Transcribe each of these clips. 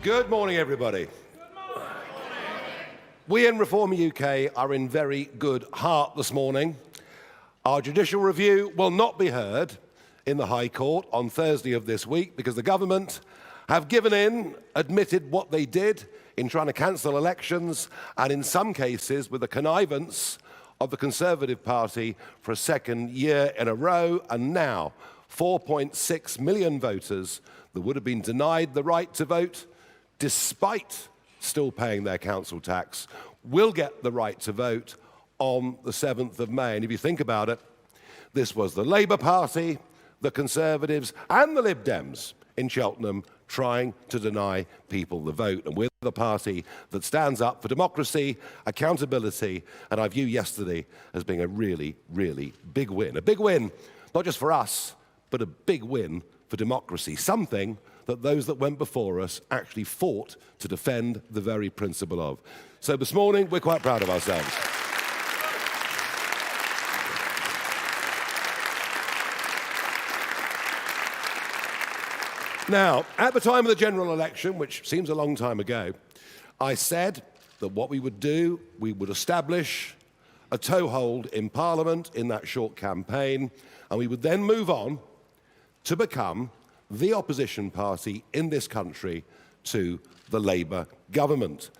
Good morning, everybody. We in Reform UK are in very good heart this morning. Our judicial review will not be heard in the High Court on Thursday of this week because the government have given in, admitted what they did in trying to cancel elections, and in some cases with the connivance of the Conservative Party for a second year in a row, and now 4.6 million voters that would have been denied the right to vote despite still paying their council tax will get the right to vote on the 7th of May. And if you think about it, this was the Labour Party, the Conservatives and the Lib Dems in Cheltenham trying to deny people the vote. And we're the party that stands up for democracy, accountability, and I view yesterday as being a really, really big win. A big win, not just for us, but a big win for democracy, something that those that went before us actually fought to defend the very principle of. So this morning, we're quite proud of ourselves. Now, at the time of the general election, which seems a long time ago, I said that what we would do, we would establish a toehold in Parliament in that short campaign, and we would then move on to become the opposition party in this country to the Labour government.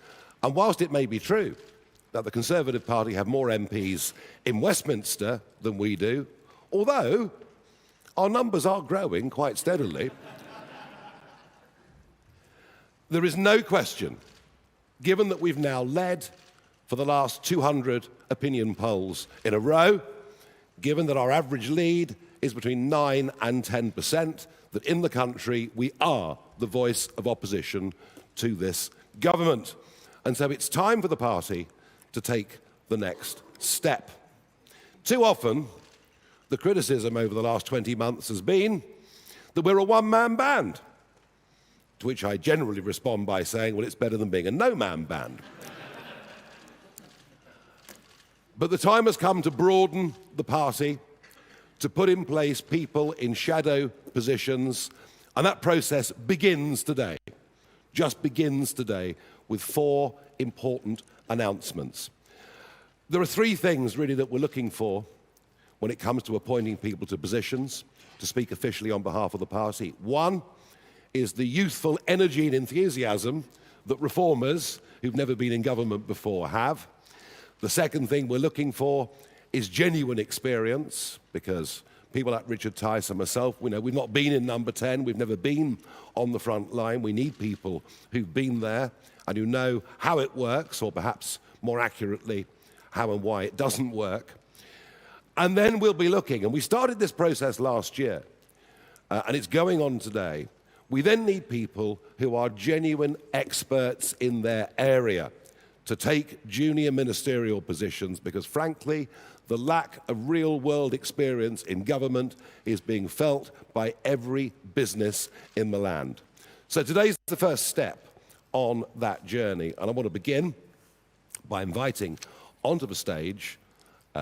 And whilst it may be true that the Conservative Party have more MPs in Westminster than we do, although our numbers are growing quite steadily, there is no question, given that we've now led for the last 200 opinion polls in a row, given that our average lead is between 9 and 10%, that in the country we are the voice of opposition to this government. And so it's time for the party to take the next step. Too often, the criticism over the last 20 months has been that we're a one-man band, to which I generally respond by saying, well, it's better than being a no-man band. But the time has come to broaden the party, to put in place people in shadow positions, and that process begins today, just begins today, with 4 important announcements. There are 3 things really that we're looking for when it comes to appointing people to positions to speak officially on behalf of the party. 1 is the youthful energy and enthusiasm that reformers who've never been in government before have. The second thing we're looking for is genuine experience, because people like Richard Tice and myself, we've not been in number 10, we've never been on the front line. We need people who've been there and who know how it works, or perhaps more accurately, how and why it doesn't work. And then we'll be looking, and we started this process last year, and it's going on today. We then need people who are genuine experts in their area to take junior ministerial positions, because frankly, the lack of real-world experience in government is being felt by every business in the land. So today's the first step on that journey, and I want to begin by inviting onto the stage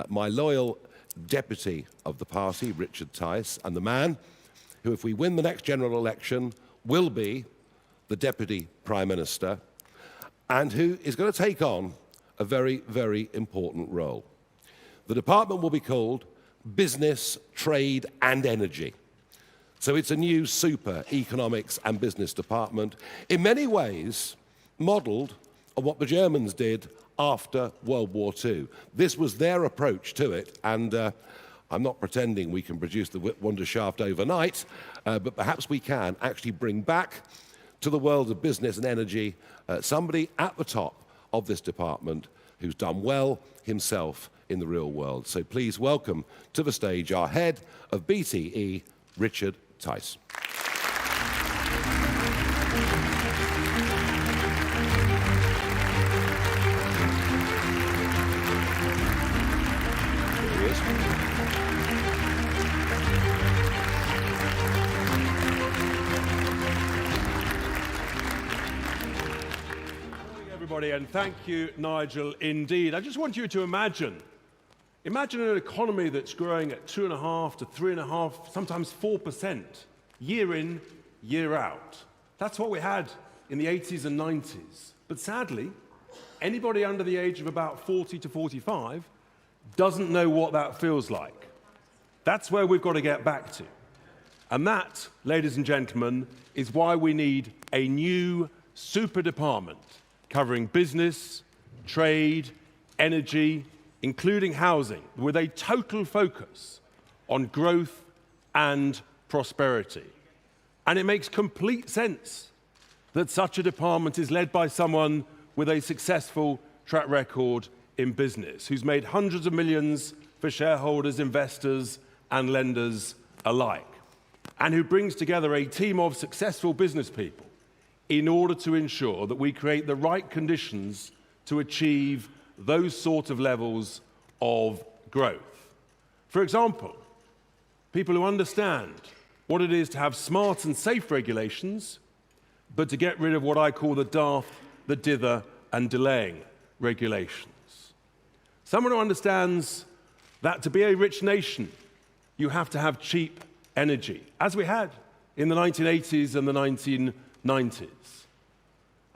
my loyal deputy of the party, Richard Tice, and the man who, if we win the next general election, will be the Deputy Prime Minister, and who is going to take on a very, very important role. The department will be called Business, Trade and Energy. So it's a new super economics and business department, in many ways modelled on what the Germans did after World War II. This was their approach to it, and I'm not pretending we can produce the Wunderschaft overnight, but perhaps we can actually bring back to the world of business and energy somebody at the top of this department who's done well himself in the real world. So please welcome to the stage our head of BTE, Richard Tice. And thank you, Nigel, indeed. I just want you to imagine an economy that's growing at 2.5 to 3.5, sometimes 4%, year in, year out. That's what we had in the 80s and 90s. But sadly, anybody under the age of about 40 to 45 doesn't know what that feels like. That's where we've got to get back to. And that, ladies and gentlemen, is why we need a new super department covering business, trade, energy, including housing, with a total focus on growth and prosperity. And it makes complete sense that such a department is led by someone with a successful track record in business, who's made hundreds of millions for shareholders, investors, and lenders alike, and who brings together a team of successful business people in order to ensure that we create the right conditions to achieve those sort of levels of growth. For example, people who understand what it is to have smart and safe regulations, but to get rid of what I call the daft, the dither, and delaying regulations. Someone who understands that to be a rich nation, you have to have cheap energy, as we had in the 1980s and the 1990s.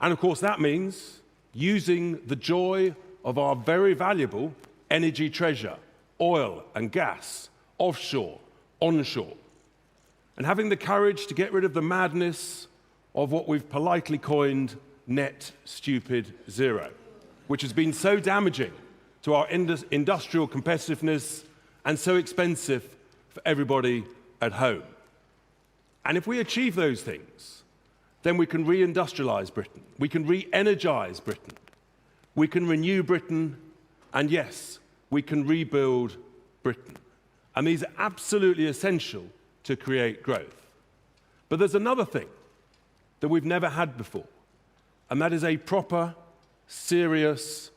And of course, that means using the joy of our very valuable energy treasure, oil and gas, offshore, onshore, and having the courage to get rid of the madness of what we've politely coined net stupid zero, which has been so damaging to our industrial competitiveness and so expensive for everybody at home. And if we achieve those things, then we can re-industrialize Britain, we can re-energize Britain, we can renew Britain, and yes, we can rebuild Britain. And these are absolutely essential to create growth. But there's another thing that we've never had before, and that is a proper, serious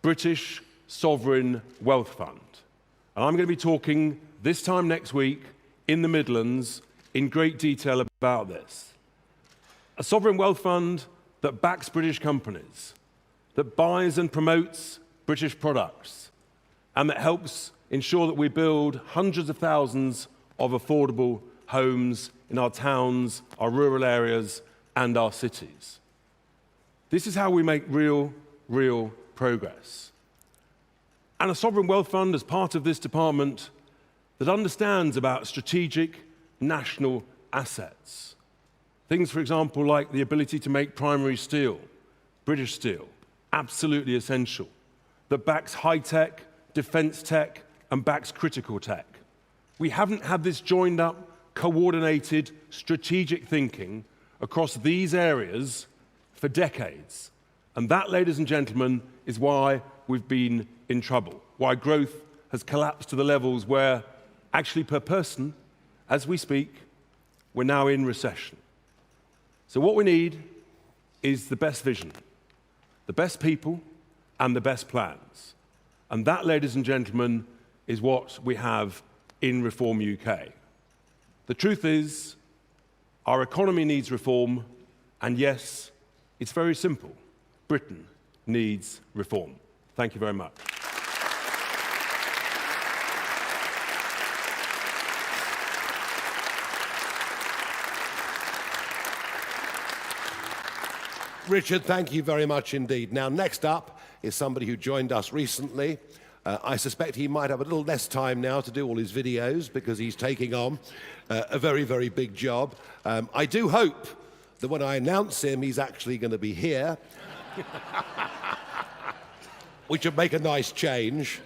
British sovereign wealth fund. And I'm going to be talking this time next week in the Midlands in great detail about this. A sovereign wealth fund that backs British companies, that buys and promotes British products, and that helps ensure that we build hundreds of thousands of affordable homes in our towns, our rural areas, and our cities. This is how we make real progress. And a sovereign wealth fund as part of this department that understands about strategic national assets. Things, for example, like the ability to make primary steel, British steel, absolutely essential. That backs high-tech, defense tech, and backs critical tech. We haven't had this joined up, coordinated, strategic thinking across these areas for decades. And that, ladies and gentlemen, is why we've been in trouble, why growth has collapsed to the levels where, actually per person, as we speak, we're now in recession. So what we need is the best vision, the best people, and the best plans. And that, ladies and gentlemen, is what we have in Reform UK. The truth is, our economy needs reform, and yes, it's very simple. Britain needs reform. Thank you very much. Richard, thank you very much indeed. Now, next up is somebody who joined us recently. I suspect he might have a little less time now to do all his videos because he's taking on a very big job. I do hope that when I announce him, he's actually going to be here, which would make a nice change.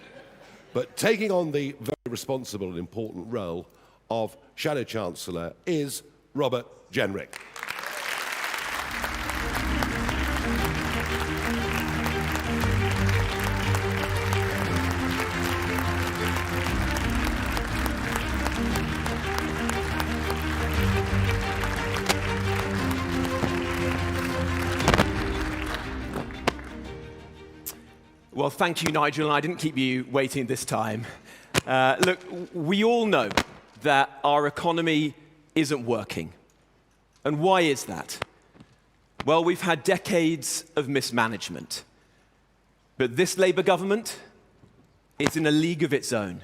But taking on the very responsible and important role of Shadow Chancellor is Robert Jenrick. Well, thank you, Nigel, and I didn't keep you waiting this time. Look, we all know that our economy isn't working. And why is that? Well, we've had decades of mismanagement. But this Labour government is in a league of its own.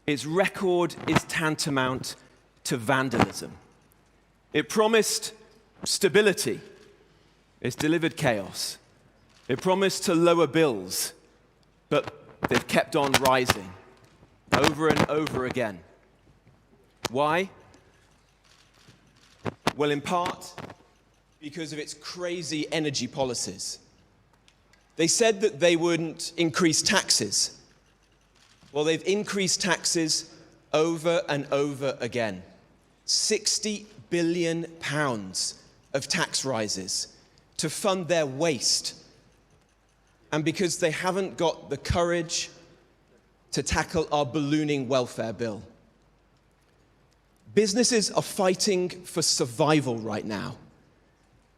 Its record is tantamount to vandalism. It promised stability It's delivered chaos. It promised to lower bills, but they've kept on rising over and over again. Why? Well, in part, because of its crazy energy policies. They said that they wouldn't increase taxes. Well, they've increased taxes over and over again. £60 billion of tax rises to fund their waste. And because they haven't got the courage to tackle our ballooning welfare bill. Businesses are fighting for survival right now.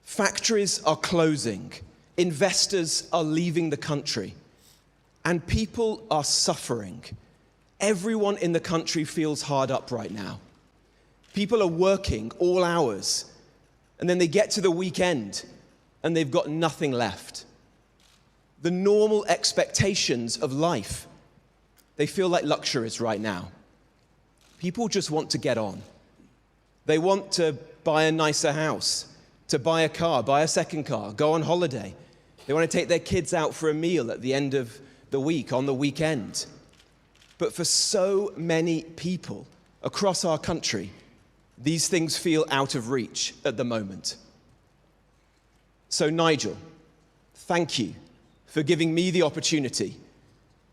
Factories are closing. Investors are leaving the country. And people are suffering. Everyone in the country feels hard up right now. People are working all hours, and then they get to the weekend, and they've got nothing left. The normal expectations of life, they feel like luxuries right now. People just want to get on. They want to buy a nicer house, to buy a car, buy a second car, go on holiday. They want to take their kids out for a meal at the end of the week, on the weekend. But for so many people across our country, these things feel out of reach at the moment. So Nigel, thank you for giving me the opportunity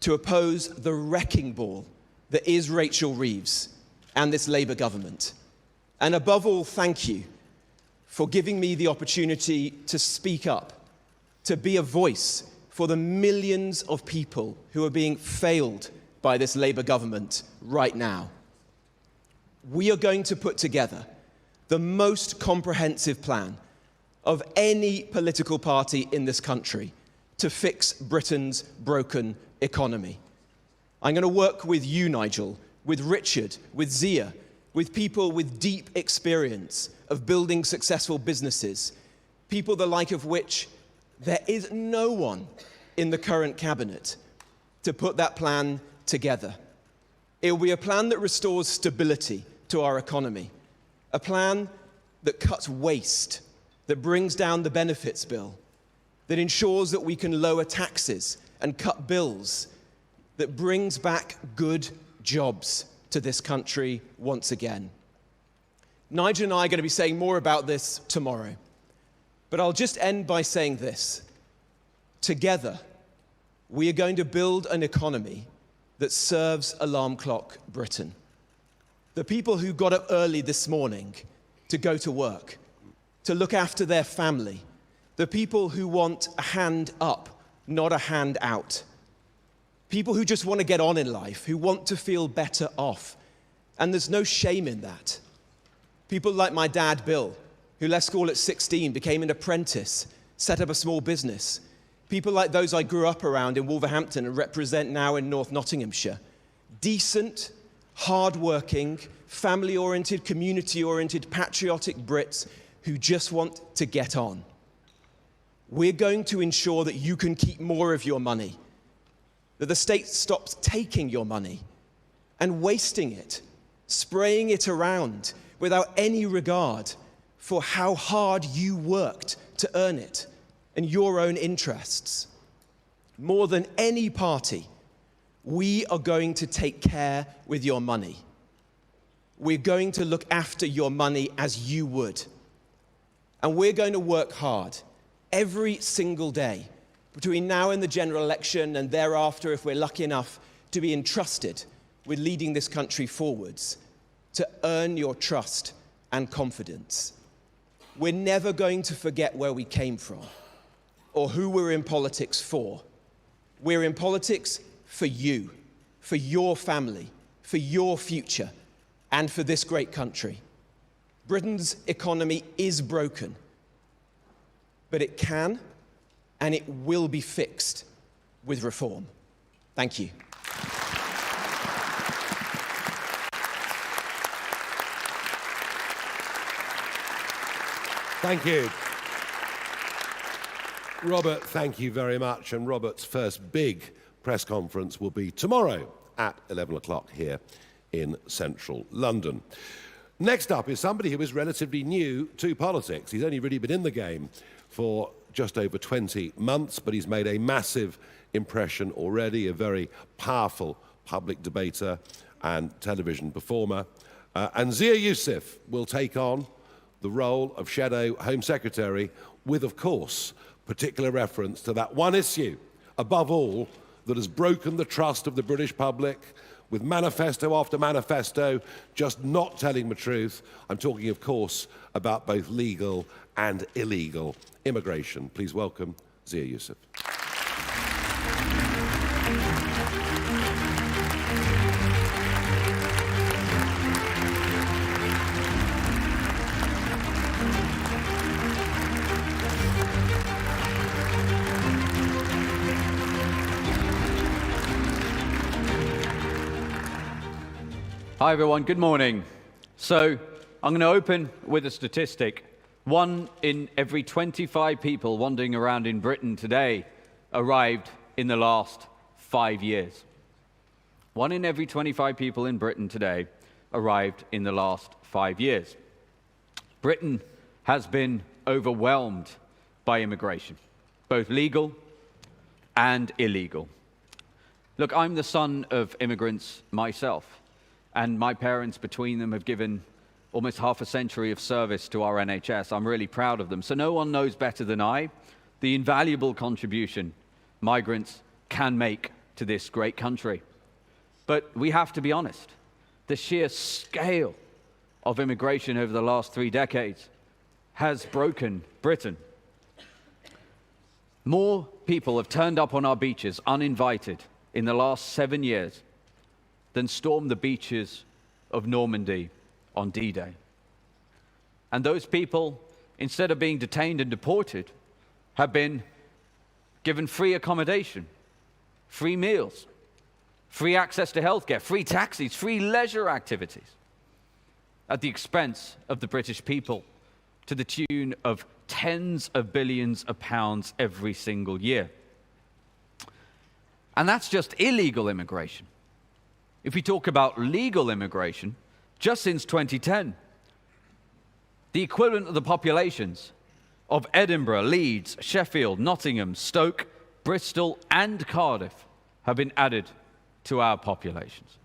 to oppose the wrecking ball that is Rachel Reeves and this Labour government. And above all, thank you for giving me the opportunity to speak up, to be a voice for the millions of people who are being failed by this Labour government right now. We are going to put together the most comprehensive plan of any political party in this country to fix Britain's broken economy. I'm going to work with you, Nigel, with Richard, with Zia, with people with deep experience of building successful businesses, people the like of which there is no one in the current cabinet to put that plan together. It will be a plan that restores stability to our economy, a plan that cuts waste, that brings down the benefits bill, that ensures that we can lower taxes and cut bills, that brings back good jobs to this country once again. Nigel and I are going to be saying more about this tomorrow, but I'll just end by saying this. Together, we are going to build an economy that serves alarm clock Britain. The people who got up early this morning to go to work, to look after their family, the people who want a hand up, not a hand out. People who just want to get on in life, who want to feel better off. And there's no shame in that. People like my dad, Bill, who left school at 16, became an apprentice, set up a small business. People like those I grew up around in Wolverhampton and represent now in North Nottinghamshire. Decent, hard-working, family-oriented, community-oriented, patriotic Brits who just want to get on. We're going to ensure that you can keep more of your money, that the state stops taking your money and wasting it, spraying it around without any regard for how hard you worked to earn it and your own interests. More than any party, we are going to take care with your money. We're going to look after your money as you would. And we're going to work hard every single day between now and the general election and thereafter, if we're lucky enough to be entrusted with leading this country forwards, to earn your trust and confidence. We're never going to forget where we came from or who we're in politics for. We're in politics for you, for your family, for your future, and for this great country. Britain's economy is broken, but it can and it will be fixed with reform. Thank you. Thank you. Robert, thank you very much. And Robert's first big press conference will be tomorrow at 11 o'clock here in central London. Next up is somebody who is relatively new to politics. He's only really been in the game for just over 20 months, but he's made a massive impression already, a very powerful public debater and television performer. And Zia Youssef will take on the role of Shadow Home Secretary with, of course, particular reference to that one issue, above all, that has broken the trust of the British public, with manifesto after manifesto just not telling the truth. I'm talking, of course, about both legal and illegal immigration. Please welcome Zia Youssef. Hi everyone, good morning. So I'm going to open with a statistic. 1 in every 25 people wandering around in Britain today arrived in the last 5 years. 1 in every 25 people in Britain today arrived in the last 5 years. Britain has been overwhelmed by immigration, both legal and illegal. Look, I'm the son of immigrants myself. And my parents, between them, have given almost half a century of service to our NHS. I'm really proud of them. So no one knows better than I the invaluable contribution migrants can make to this great country. But we have to be honest. The sheer scale of immigration over the last 3 decades has broken Britain. More people have turned up on our beaches uninvited in the last 7 years than stormed the beaches of Normandy on D-Day. And those people, instead of being detained and deported, have been given free accommodation, free meals, free access to healthcare, free taxis, free leisure activities, at the expense of the British people, to the tune of tens of billions of pounds every single year. And that's just illegal immigration. If we talk about legal immigration, just since 2010, the equivalent of the populations of Edinburgh, Leeds, Sheffield, Nottingham, Stoke, Bristol, and Cardiff have been added to our populations.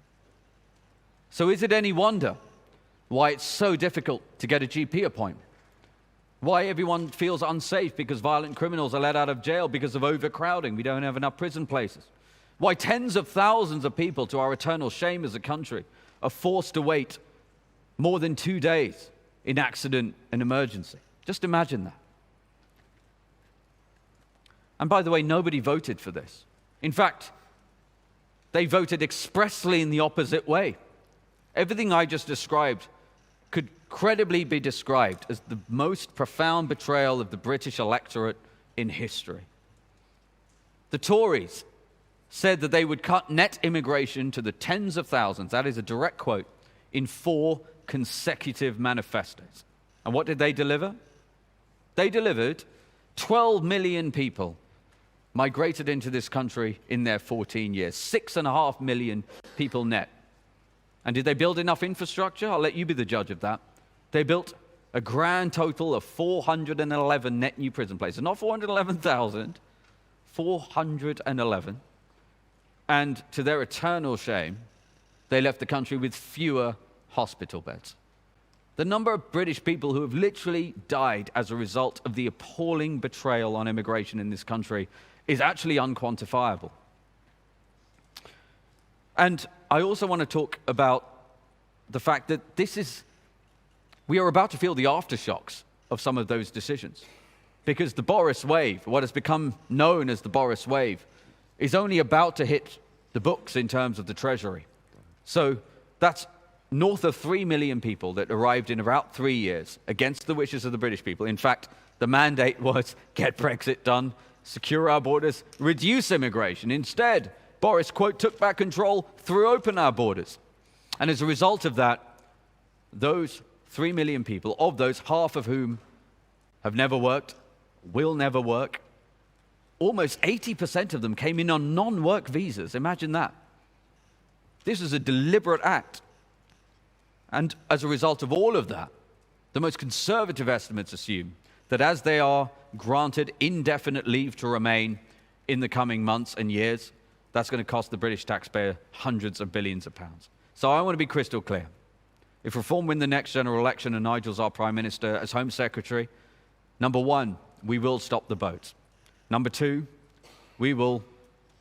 So is it any wonder why it's so difficult to get a GP appointment? Why everyone feels unsafe because violent criminals are let out of jail because of overcrowding? We don't have enough prison places. Why tens of thousands of people, to our eternal shame as a country, are forced to wait more than 2 days in accident and emergency. Just imagine that. And by the way, nobody voted for this. In fact, they voted expressly in the opposite way. Everything I just described could credibly be described as the most profound betrayal of the British electorate in history. The Tories said that they would cut net immigration to the tens of thousands, that is a direct quote, in 4 consecutive manifestos. And what did they deliver? They delivered 12 million people migrated into this country in their 14 years, 6.5 million people net. And did they build enough infrastructure? I'll let you be the judge of that. They built a grand total of 411 net new prison places, not 411,000, 411. And to their eternal shame, they left the country with fewer hospital beds. The number of British people who have literally died as a result of the appalling betrayal on immigration in this country is actually unquantifiable. And I also want to talk about the fact that we are about to feel the aftershocks of some of those decisions. Because the Boris wave, what has become known as the Boris wave, is only about to hit the books in terms of the Treasury. So that's north of 3 million people that arrived in about 3 years against the wishes of the British people. In fact, the mandate was get Brexit done, secure our borders, reduce immigration. Instead, Boris, quote, took back control, threw open our borders. And as a result of that, those 3 million people, of those, half of whom have never worked, will never work, almost 80% of them came in on non-work visas. Imagine that. This is a deliberate act. And as a result of all of that, the most conservative estimates assume that as they are granted indefinite leave to remain in the coming months and years, that's going to cost the British taxpayer hundreds of billions of pounds. So I want to be crystal clear. If Reform win the next general election and Nigel's our Prime Minister as Home Secretary, number one, we will stop the boats. Number two, we will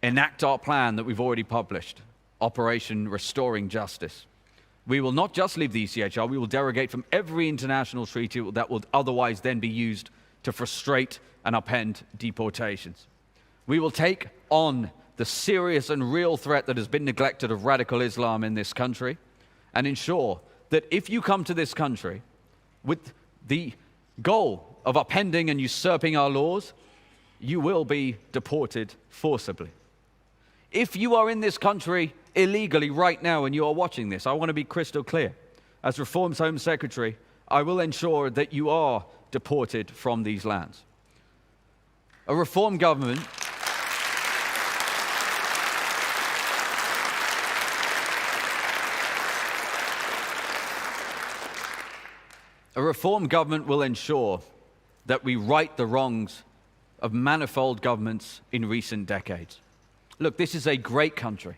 enact our plan that we've already published, Operation Restoring Justice. We will not just leave the ECHR, we will derogate from every international treaty that will otherwise then be used to frustrate and upend deportations. We will take on the serious and real threat that has been neglected of radical Islam in this country and ensure that if you come to this country with the goal of upending and usurping our laws, you will be deported forcibly. If you are in this country illegally right now and you are watching this, I want to be crystal clear. As Reform's Home Secretary, I will ensure that you are deported from these lands. A Reform government will ensure that we right the wrongs of manifold governments in recent decades. Look, this is a great country,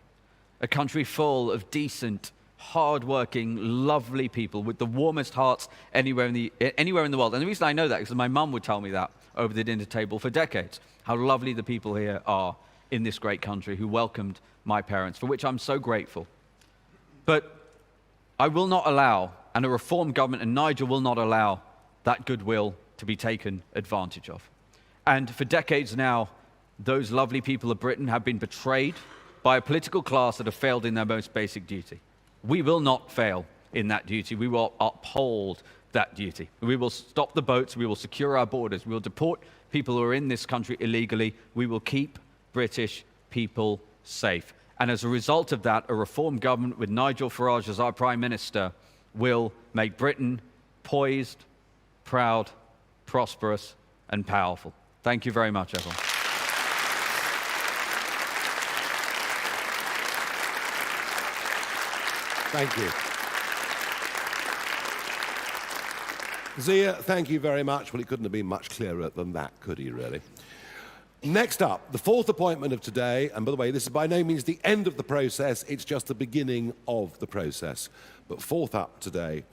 a country full of decent, hard-working, lovely people with the warmest hearts anywhere in the world. And the reason I know that is because my mum would tell me that over the dinner table for decades, how lovely the people here are in this great country who welcomed my parents, for which I'm so grateful. But I will not allow, and a Reform government and Nigel will not allow, that goodwill to be taken advantage of. And for decades now, those lovely people of Britain have been betrayed by a political class that have failed in their most basic duty. We will not fail in that duty. We will uphold that duty. We will stop the boats. We will secure our borders. We will deport people who are in this country illegally. We will keep British people safe. And as a result of that, a Reform government with Nigel Farage as our Prime Minister will make Britain poised, proud, prosperous, and powerful. Thank you very much, everyone. Thank you. Zia, thank you very much. Well, he couldn't have been much clearer than that, could he, really? Next up, the fourth appointment of today, and by the way, this is by no means the end of the process, it's just the beginning of the process. But fourth up today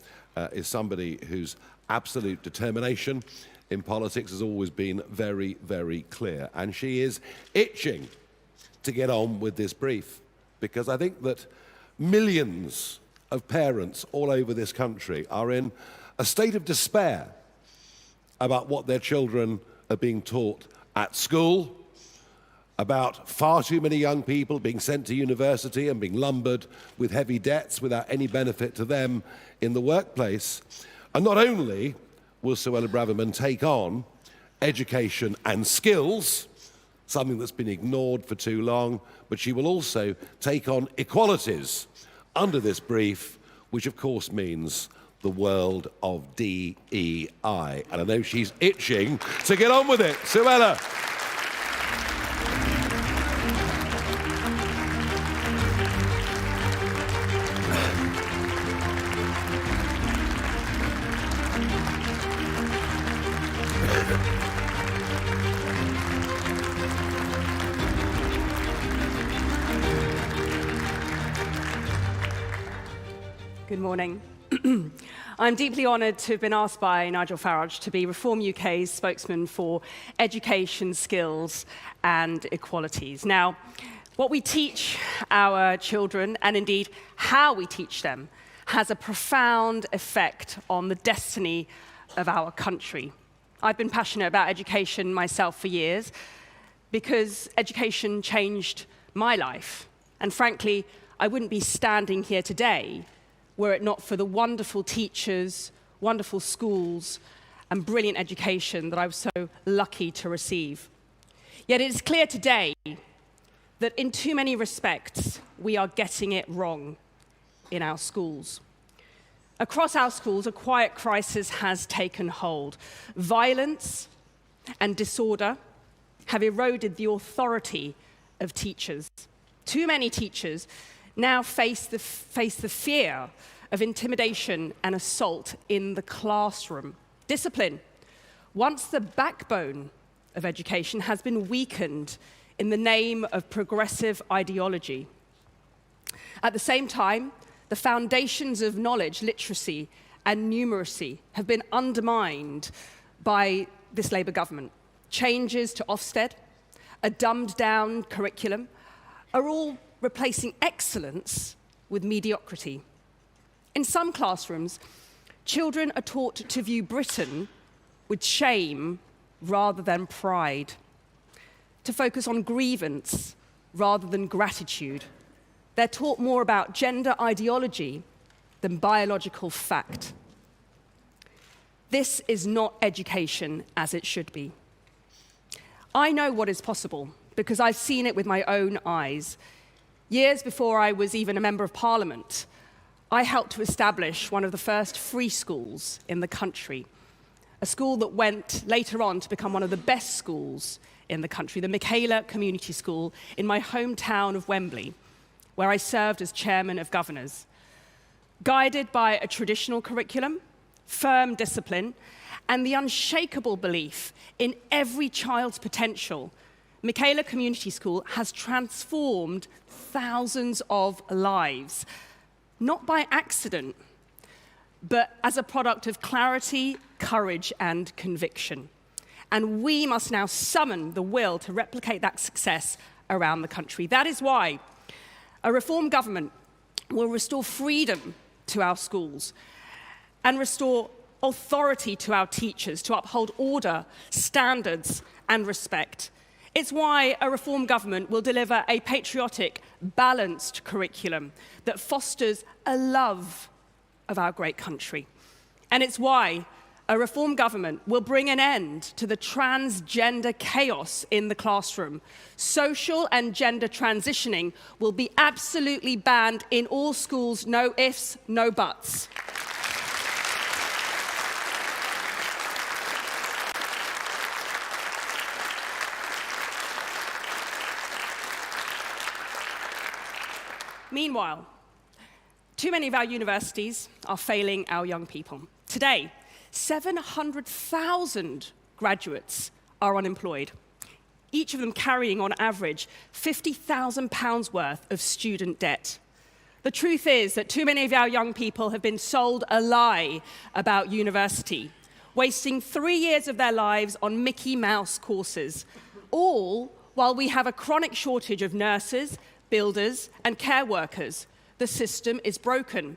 is somebody whose absolute determination in politics has always been very, very clear. And she is itching to get on with this brief, because I think that millions of parents all over this country are in a state of despair about what their children are being taught at school, about far too many young people being sent to university and being lumbered with heavy debts without any benefit to them in the workplace. And not only will Suella Braverman take on education and skills, something that's been ignored for too long, but she will also take on equalities under this brief, which of course means the world of DEI. And I know she's itching to get on with it. Suella. Good morning. I'm deeply honoured to have been asked by Nigel Farage to be Reform UK's spokesman for education, skills and equalities. Now, what we teach our children, and indeed how we teach them, has a profound effect on the destiny of our country. I've been passionate about education myself for years because education changed my life. And frankly, I wouldn't be standing here today were it not for the wonderful teachers, wonderful schools, and brilliant education that I was so lucky to receive. Yet it is clear today that in too many respects, we are getting it wrong in our schools. Across our schools, a quiet crisis has taken hold. Violence and disorder have eroded the authority of teachers. Too many teachers now face the fear of intimidation and assault in the classroom. Discipline, once the backbone of education, has been weakened in the name of progressive ideology. At the same time, the foundations of knowledge, literacy, and numeracy have been undermined by this Labour government. Changes to Ofsted, a dumbed-down curriculum, are all replacing excellence with mediocrity. In some classrooms, children are taught to view Britain with shame rather than pride, to focus on grievance rather than gratitude. They're taught more about gender ideology than biological fact. This is not education as it should be. I know what is possible because I've seen it with my own eyes. Years before I was even a member of Parliament, I helped to establish one of the first free schools in the country, a school that went later on to become one of the best schools in the country, the Michaela Community School in my hometown of Wembley, where I served as chairman of governors. Guided by a traditional curriculum, firm discipline, and the unshakable belief in every child's potential, Michaela Community School has transformed thousands of lives, not by accident, but as a product of clarity, courage, and conviction. And we must now summon the will to replicate that success around the country. That is why a reform government will restore freedom to our schools and restore authority to our teachers to uphold order, standards, and respect. It's why a reform government will deliver a patriotic, balanced curriculum that fosters a love of our great country. And it's why a reform government will bring an end to the transgender chaos in the classroom. Social and gender transitioning will be absolutely banned in all schools, no ifs, no buts. Meanwhile, too many of our universities are failing our young people. Today, 700,000 graduates are unemployed, each of them carrying on average £50,000 worth of student debt. The truth is that too many of our young people have been sold a lie about university, wasting 3 years of their lives on Mickey Mouse courses, all while we have a chronic shortage of nurses, builders, and care workers. The system is broken.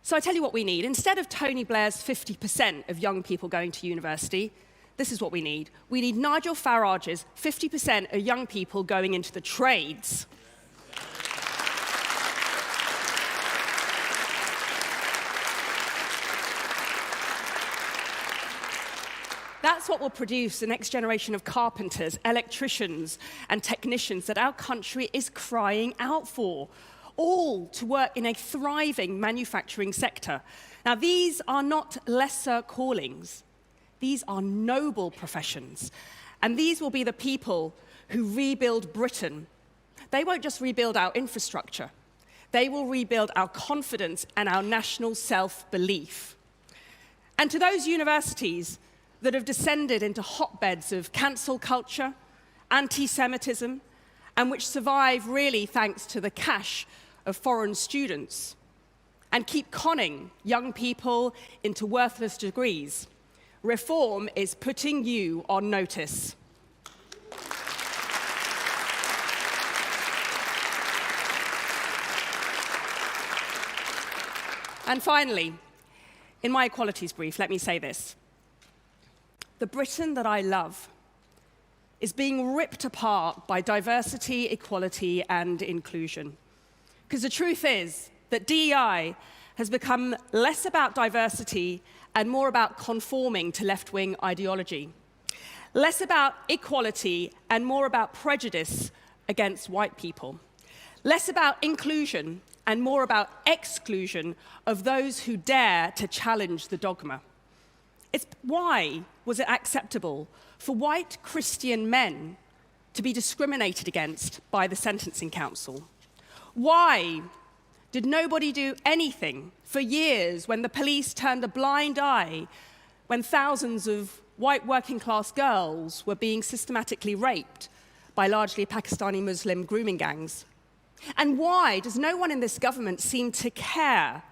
So I tell you what we need. Instead of Tony Blair's 50% of young people going to university, this is what we need. We need Nigel Farage's 50% of young people going into the trades. That's what will produce the next generation of carpenters, electricians, and technicians that our country is crying out for, all to work in a thriving manufacturing sector. Now, these are not lesser callings. These are noble professions. And these will be the people who rebuild Britain. They won't just rebuild our infrastructure. They will rebuild our confidence and our national self-belief. And to those universities that have descended into hotbeds of cancel culture, anti-Semitism, and which survive really thanks to the cash of foreign students, and keep conning young people into worthless degrees, reform is putting you on notice. And finally, in my equalities brief, let me say this. The Britain that I love is being ripped apart by diversity, equality, and inclusion. Because the truth is that DEI has become less about diversity and more about conforming to left-wing ideology. Less about equality and more about prejudice against white people. Less about inclusion and more about exclusion of those who dare to challenge the dogma. It's why was it acceptable for white Christian men to be discriminated against by the Sentencing Council? Why Did nobody do anything for years when the police turned a blind eye when thousands of white working-class girls were being systematically raped by largely Pakistani Muslim grooming gangs? And why does no one in this government seem to care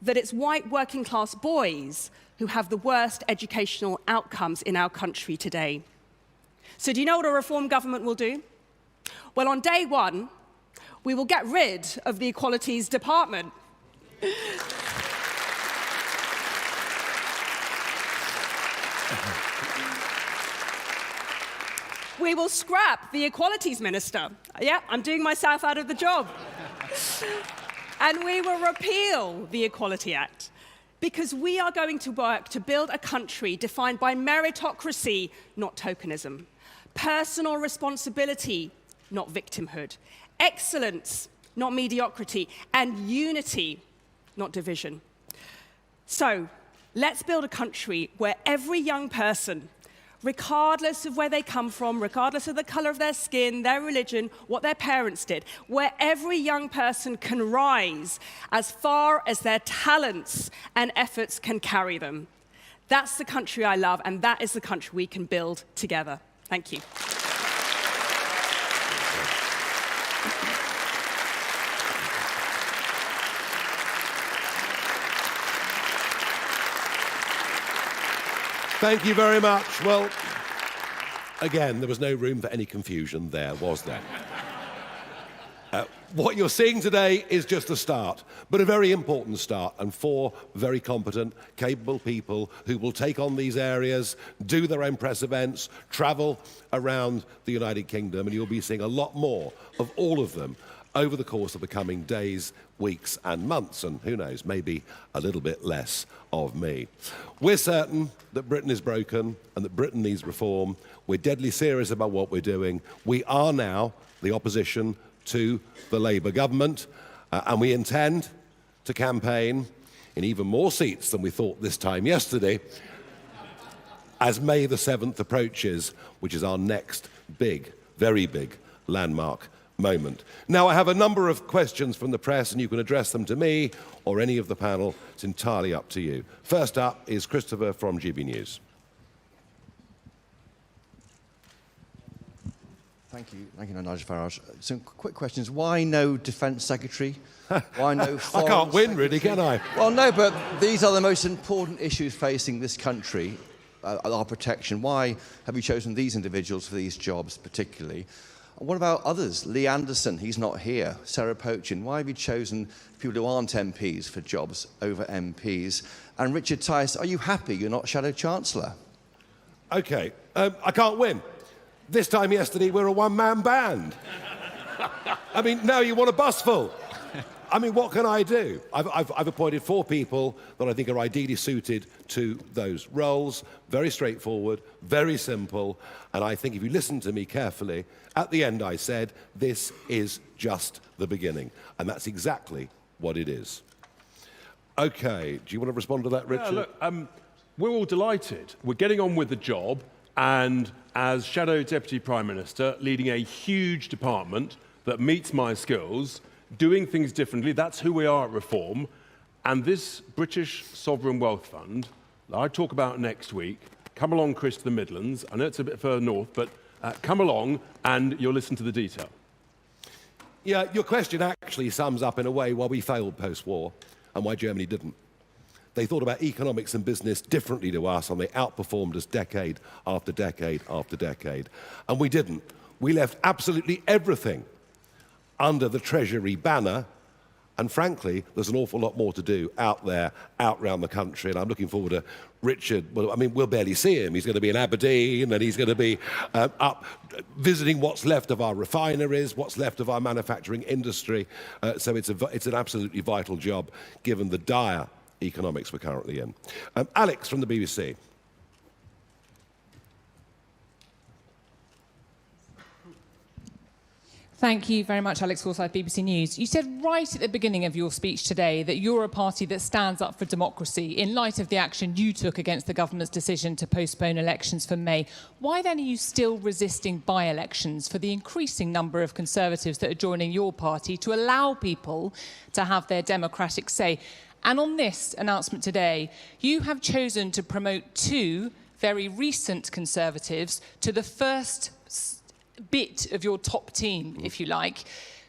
that it's white working-class boys who have the worst educational outcomes in our country today? So do you know what a reform government will do? Well, on day one, we will get rid of the Equalities Department. We will scrap the Equalities Minister. Yeah, I'm doing myself out of the job. And we will repeal the Equality Act, because we are going to work to build a country defined by meritocracy, not tokenism, personal responsibility, not victimhood, excellence, not mediocrity, and unity, not division. So let's build a country where every young person, regardless of where they come from, regardless of the color of their skin, their religion, what their parents did, where every young person can rise as far as their talents and efforts can carry them. That's the country I love, and that is the country we can build together. Thank you. Thank you very much. Well, again, there was no room for any confusion there, was there? What you're seeing today is just a start, but a very important start, and 4 very competent, capable people who will take on these areas, do their own press events, travel around the United Kingdom, and you'll be seeing a lot more of all of them over the course of the coming days, weeks, and months, and who knows, maybe a little bit less of me. We're certain that Britain is broken and that Britain needs reform. We're deadly serious about what we're doing. We are now the opposition to the Labour government, and we intend to campaign in even more seats than we thought this time yesterday as May the 7th approaches, which is our next big, very big landmark moment. Now, I have a number of questions from the press, and you can address them to me or any of the panel. It's entirely up to you. First up is Christopher from GB News. Thank you, Nigel Farage. Some quick questions. Why no Defence Secretary? Why no Foreign I can't win, Secretary? really, can I? Well, no, but these are the most important issues facing this country, our protection. Why have you chosen these individuals for these jobs particularly? What about others? Lee Anderson, he's not here. Sarah Pochin, why have you chosen people who aren't MPs for jobs over MPs? And Richard Tice, are you happy you're not Shadow Chancellor? OK, I can't win. This time yesterday, we're a one-man band. I mean, now you want a bus full. I mean, what can I do? I've appointed 4 people that I think are ideally suited to those roles. Very straightforward, very simple. And I think if you listen to me carefully, at the end I said, this is just the beginning. And that's exactly what it is. OK, do you want to respond to that, Richard? Yeah, look, we're all delighted. We're getting on with the job, and as Shadow Deputy Prime Minister, leading a huge department that meets my skills, doing things differently, that's who we are at Reform. And this British Sovereign Wealth Fund that I talk about next week, come along, Chris, to the Midlands. I know it's a bit further north, but come along and you'll listen to the detail. Yeah, your question actually sums up in a way why we failed post-war and why Germany didn't. They thought about economics and business differently to us, and they outperformed us decade after decade after decade. And we didn't. We left absolutely everything under the Treasury banner, and frankly, there's an awful lot more to do out there, out around the country, and I'm looking forward to Richard. Well, I mean, we'll barely see him. He's going to be in Aberdeen, and he's going to be up visiting what's left of our refineries, what's left of our manufacturing industry. So it's an absolutely vital job, given the dire economics we're currently in. Alex from the BBC. Thank you very much, Alex Forsyth, BBC News. You said right at the beginning of your speech today that you're a party that stands up for democracy in light of the action you took against the government's decision to postpone elections for May. Why then are you still resisting by-elections for the increasing number of Conservatives that are joining your party to allow people to have their democratic say? And on this announcement today, you have chosen to promote two very recent Conservatives to the first bit of your top team, if you like.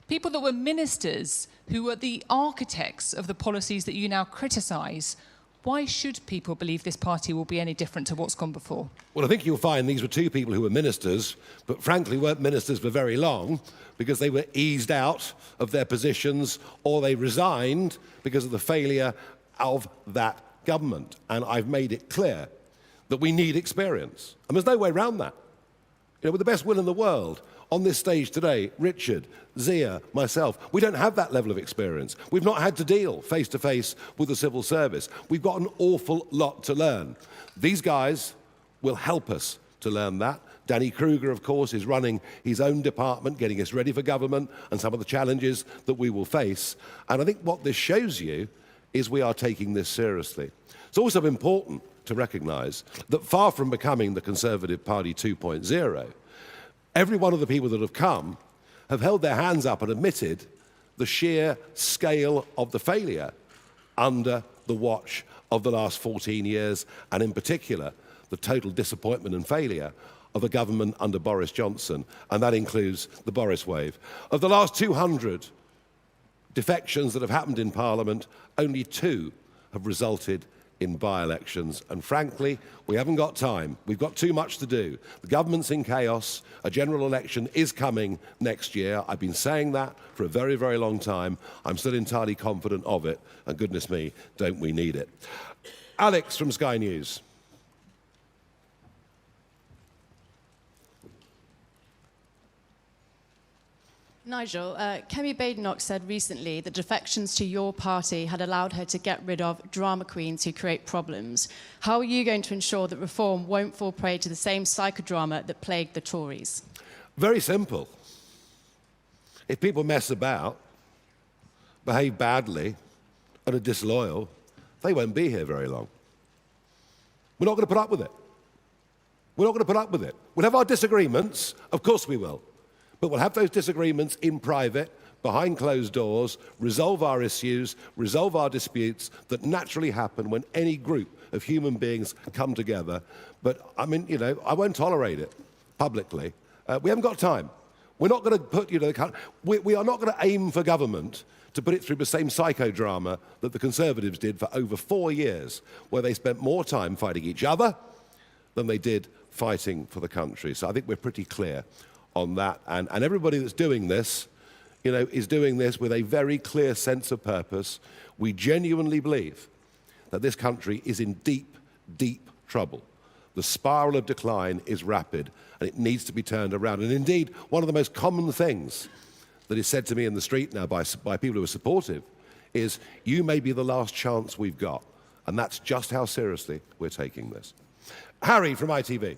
People that were ministers who were the architects of the policies that you now criticise. Why should people believe this party will be any different to what's gone before? Well, I think you'll find these were two people who were ministers, but frankly weren't ministers for very long because they were eased out of their positions or they resigned because of the failure of that government. And I've made it clear that we need experience. And there's no way around that. You know, with the best will in the world, on this stage today, Richard, Zia, myself, we don't have that level of experience. We've not had to deal face to face with the civil service. We've got an awful lot to learn. These guys will help us to learn that. Danny Kruger, of course, is running his own department, getting us ready for government and some of the challenges that we will face. And I think what this shows you is we are taking this seriously. It's also important to recognise that far from becoming the Conservative Party 2.0, every one of the people that have come have held their hands up and admitted the sheer scale of the failure under the watch of the last 14 years, and in particular, the total disappointment and failure of the government under Boris Johnson, and that includes the Boris wave. Of the last 200 defections that have happened in Parliament, only 2 have resulted in by-elections, and frankly, we haven't got time. We've got too much to do. The government's in chaos. A general election is coming next year. I've been saying that for a very, very long time. I'm still entirely confident of it, and goodness me, don't we need it. Alex from Sky News. Nigel, Kemi Badenoch said recently that defections to your party had allowed her to get rid of drama queens who create problems. How are you going to ensure that reform won't fall prey to the same psychodrama that plagued the Tories? Very simple. If people mess about, behave badly, and are disloyal, they won't be here very long. We're not going to put up with it. We're not going to put up with it. We'll have our disagreements, of course we will. But we'll have those disagreements in private, behind closed doors, resolve our issues, resolve our disputes that naturally happen when any group of human beings come together. But, I mean, you know, I won't tolerate it publicly. We haven't got time. We're not going to put, you know, we are not going to aim for government to put it through the same psychodrama that the Conservatives did for over 4 years, where they spent more time fighting each other than they did fighting for the country. So I think we're pretty clear on that, and everybody that's doing this, you know, is doing this with a very clear sense of purpose. We genuinely believe that this country is in deep, deep trouble. The spiral of decline is rapid, and it needs to be turned around. And indeed, one of the most common things that is said to me in the street now by people who are supportive is, you may be the last chance we've got. And that's just how seriously we're taking this. Harry from ITV.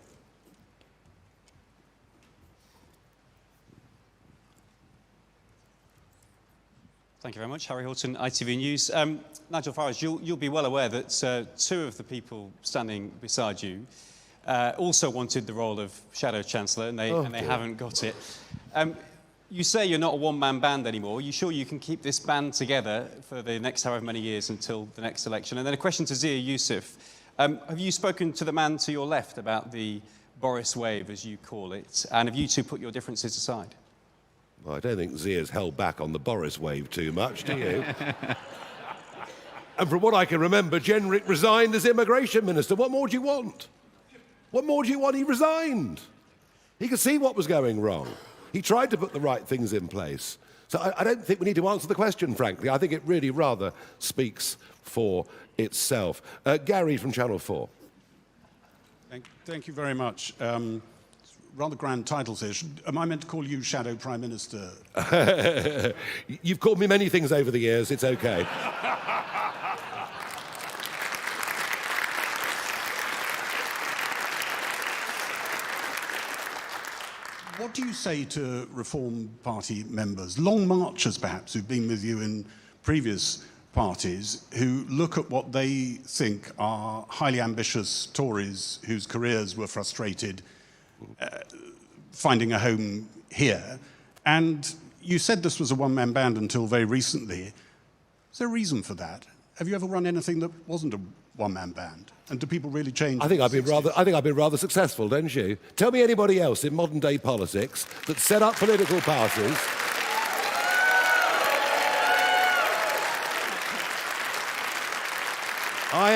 Thank you very much. Harry Horton, ITV News. Nigel Farage, you'll be well aware that 2 of the people standing beside you also wanted the role of Shadow Chancellor, and they haven't got it. You say you're not a one-man band anymore. Are you sure you can keep this band together for the next however many years until the next election? And then a question to Zia Youssef. Have you spoken to the man to your left about the Boris wave, as you call it? And have you two put your differences aside? Well, I don't think Zia's held back on the Boris wave too much, do you? And from what I can remember, Jenrick resigned as immigration minister. What more do you want? What more do you want? He resigned. He could see what was going wrong. He tried to put the right things in place. So I don't think we need to answer the question, frankly. I think it really rather speaks for itself. Gary from Channel 4. Thank you very much. Rather grand titles here. Am I meant to call you Shadow Prime Minister? You've called me many things over the years. It's okay. What do you say to Reform Party members, long marchers perhaps, who've been with you in previous parties, who look at what they think are highly ambitious Tories whose careers were frustrated finding a home here? And you said this was a one-man band until very recently. Is there a reason for that? Have you ever run anything that wasn't a one-man band? And do people really change? I think I've been rather successful, don't you? Tell me anybody else in modern-day politics that set up political parties. I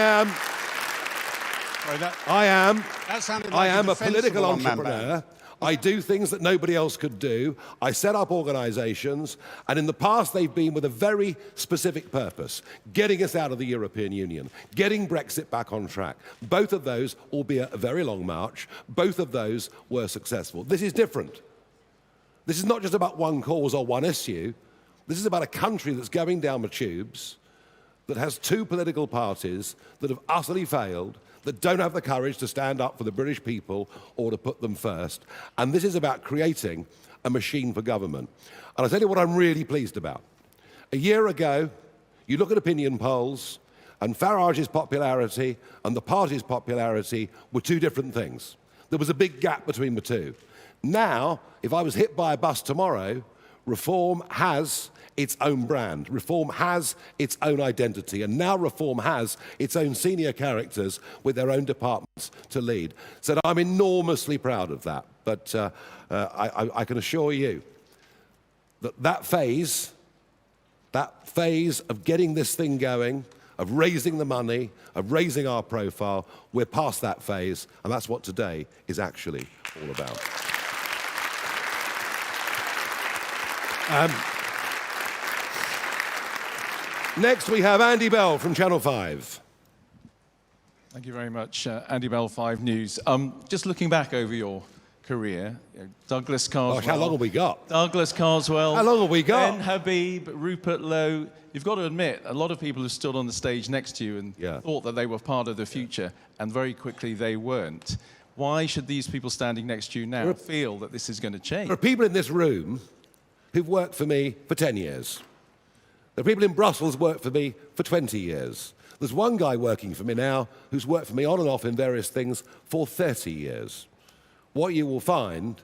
am a political entrepreneur. I do things that nobody else could do. I set up organisations, and in the past they've been with a very specific purpose: getting us out of the European Union, getting Brexit back on track. Both of those, albeit a very long march, both of those were successful. This is different. This is not just about one cause or one issue. This is about a country that's going down the tubes, that has two political parties that have utterly failed, that don't have the courage to stand up for the British people or to put them first. And this is about creating a machine for government. And I'll tell you what I'm really pleased about. A year ago, you look at opinion polls, and Farage's popularity and the party's popularity were two different things. There was a big gap between the two. Now, if I was hit by a bus tomorrow, Reform has its own brand. Reform has its own identity, and now Reform has its own senior characters with their own departments to lead. So I'm enormously proud of that. But I can assure you that phase of getting this thing going, of raising the money, of raising our profile, we're past that phase, and that's what today is actually all about. Next, we have Andy Bell from Channel 5. Thank you very much, Andy Bell, 5 News. Just looking back over your career, Douglas Carswell. Gosh, how long have we got? Douglas Carswell. How long have we got? Ben Habib, Rupert Lowe. You've got to admit, a lot of people have stood on the stage next to you and thought that they were part of the future, and very quickly they weren't. Why should these people standing next to you now feel that this is going to change? There are people in this room who've worked for me for 10 years. There are people in Brussels who worked for me for 20 years. There's one guy working for me now who's worked for me on and off in various things for 30 years. What you will find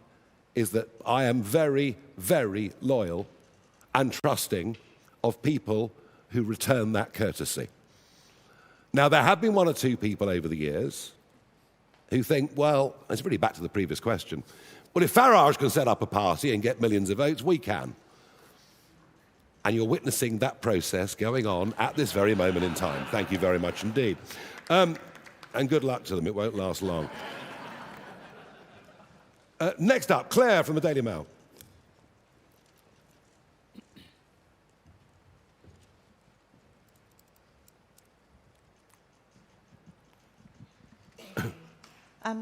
is that I am very, very loyal and trusting of people who return that courtesy. Now, there have been one or two people over the years who think, well, it's really back to the previous question, well, if Farage can set up a party and get millions of votes, we can. And you're witnessing that process going on at this very moment in time. Thank you very much indeed. And good luck to them. It won't last long. Next up, Claire from the Daily Mail.